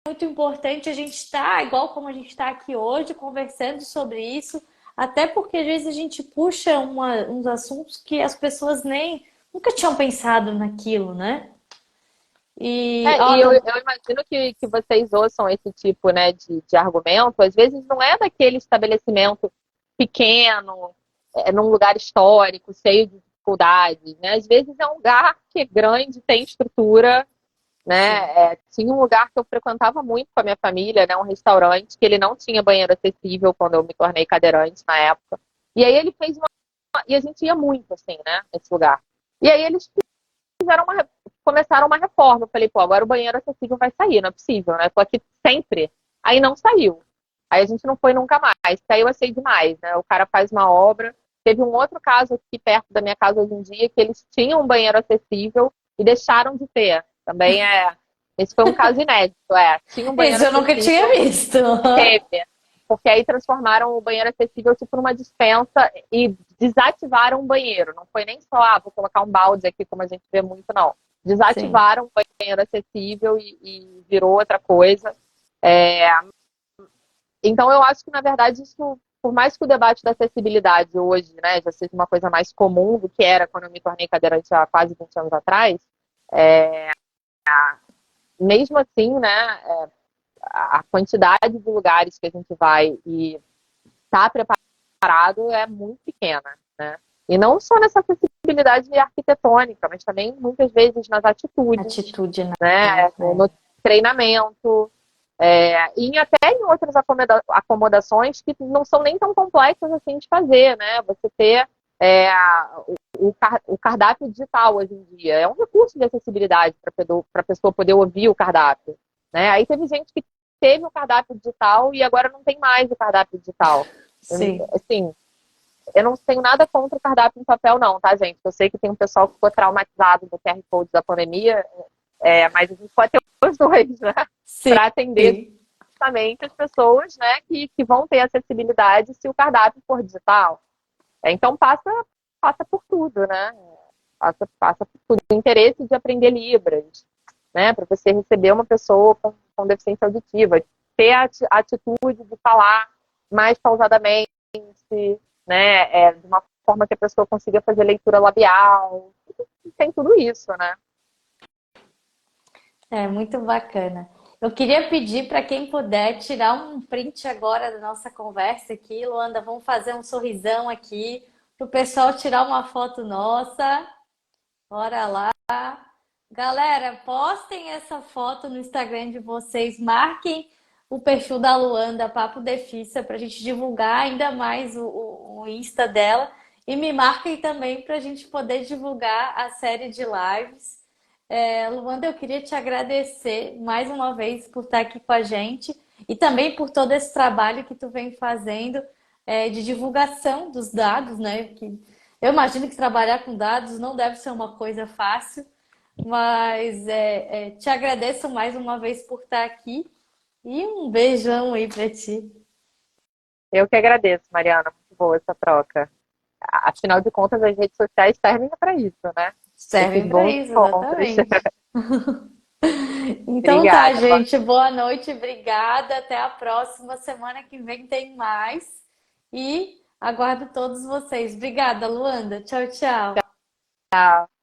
muito importante a gente estar, igual como a gente está aqui hoje, conversando sobre isso, até porque às vezes a gente puxa uns assuntos que as pessoas nem nunca tinham pensado naquilo, né? E E ó, eu imagino que vocês ouçam esse tipo, né, de argumento. Às vezes não é daquele estabelecimento pequeno, num lugar histórico, cheio de dificuldades, né? Às vezes é um lugar que é grande, tem estrutura, sim, né? Tinha um lugar que eu frequentava muito com a minha família, né? Um restaurante que ele não tinha banheiro acessível quando eu me tornei cadeirante na época. E aí ele fez uma... E a gente ia muito, assim, né? Nesse lugar. E aí eles fizeram começaram uma reforma. Eu falei, pô, agora o banheiro acessível vai sair, não é possível, né? Tô aqui sempre. Aí não saiu. Aí a gente não foi nunca mais. Aí eu achei demais, né? O cara faz uma obra. Teve um outro caso aqui perto da minha casa hoje em dia que eles tinham um banheiro acessível e deixaram de ter. Também é. Esse foi um caso inédito, Tinha um banheiro isso eu nunca tinha acessível, visto. teve. Porque aí transformaram o banheiro acessível tipo numa dispensa e desativaram o banheiro. Não foi nem só, vou colocar um balde aqui, como a gente vê muito, não. Sim, Desativaram o banheiro acessível e virou outra coisa. É, então, eu acho que, na verdade, isso, por mais que o debate da acessibilidade hoje, né, já seja uma coisa mais comum do que era quando eu me tornei cadeirante há quase 20 anos atrás, é, mesmo assim, né, a quantidade de lugares que a gente vai e está preparado é muito pequena, né? E não só nessa acessibilidade arquitetônica, mas também muitas vezes nas atitudes, atitude, né? né? No treinamento, e até em outras acomodações que não são nem tão complexas assim de fazer, né? Você ter o cardápio digital hoje em dia é um recurso de acessibilidade para a pessoa poder ouvir o cardápio, né? Aí teve gente que teve o cardápio digital e agora não tem mais o cardápio digital. Sim. Assim, eu não tenho nada contra o cardápio em papel, não, tá, gente? Eu sei que tem um pessoal que ficou traumatizado do QR Code da pandemia, mas a gente pode ter os dois, né? Sim. Para atender justamente as pessoas, né, que vão ter acessibilidade se o cardápio for digital. Então passa por tudo, né? Passa por tudo. O interesse de aprender Libras, né? Para você receber uma pessoa com deficiência auditiva, ter a atitude de falar mais pausadamente, né? De uma forma que a pessoa consiga fazer leitura labial. Tem tudo isso, né? É muito bacana. Eu queria pedir para quem puder tirar um print agora da nossa conversa aqui. Luanda, vamos fazer um sorrisão aqui para o pessoal tirar uma foto nossa. Bora lá. Galera, postem essa foto no Instagram de vocês, marquem o perfil da Luanda, Papo Defissa, para a gente divulgar ainda mais o Insta dela. E me marquem também para a gente poder divulgar a série de lives. Luanda, eu queria te agradecer mais uma vez por estar aqui com a gente e também por todo esse trabalho que tu vem fazendo de divulgação dos dados, né? Que eu imagino que trabalhar com dados não deve ser uma coisa fácil, mas te agradeço mais uma vez por estar aqui e um beijão aí para ti. Eu que agradeço, Mariana. Muito boa essa troca. Afinal de contas, as redes sociais servem para isso, né? Esses Servem para bons isso, encontros. exatamente. Então tá, Obrigada. gente. Boa noite, obrigada. Até a próxima. Semana que vem tem mais. E aguardo todos vocês. Obrigada, Luanda. Tchau, tchau. Tchau.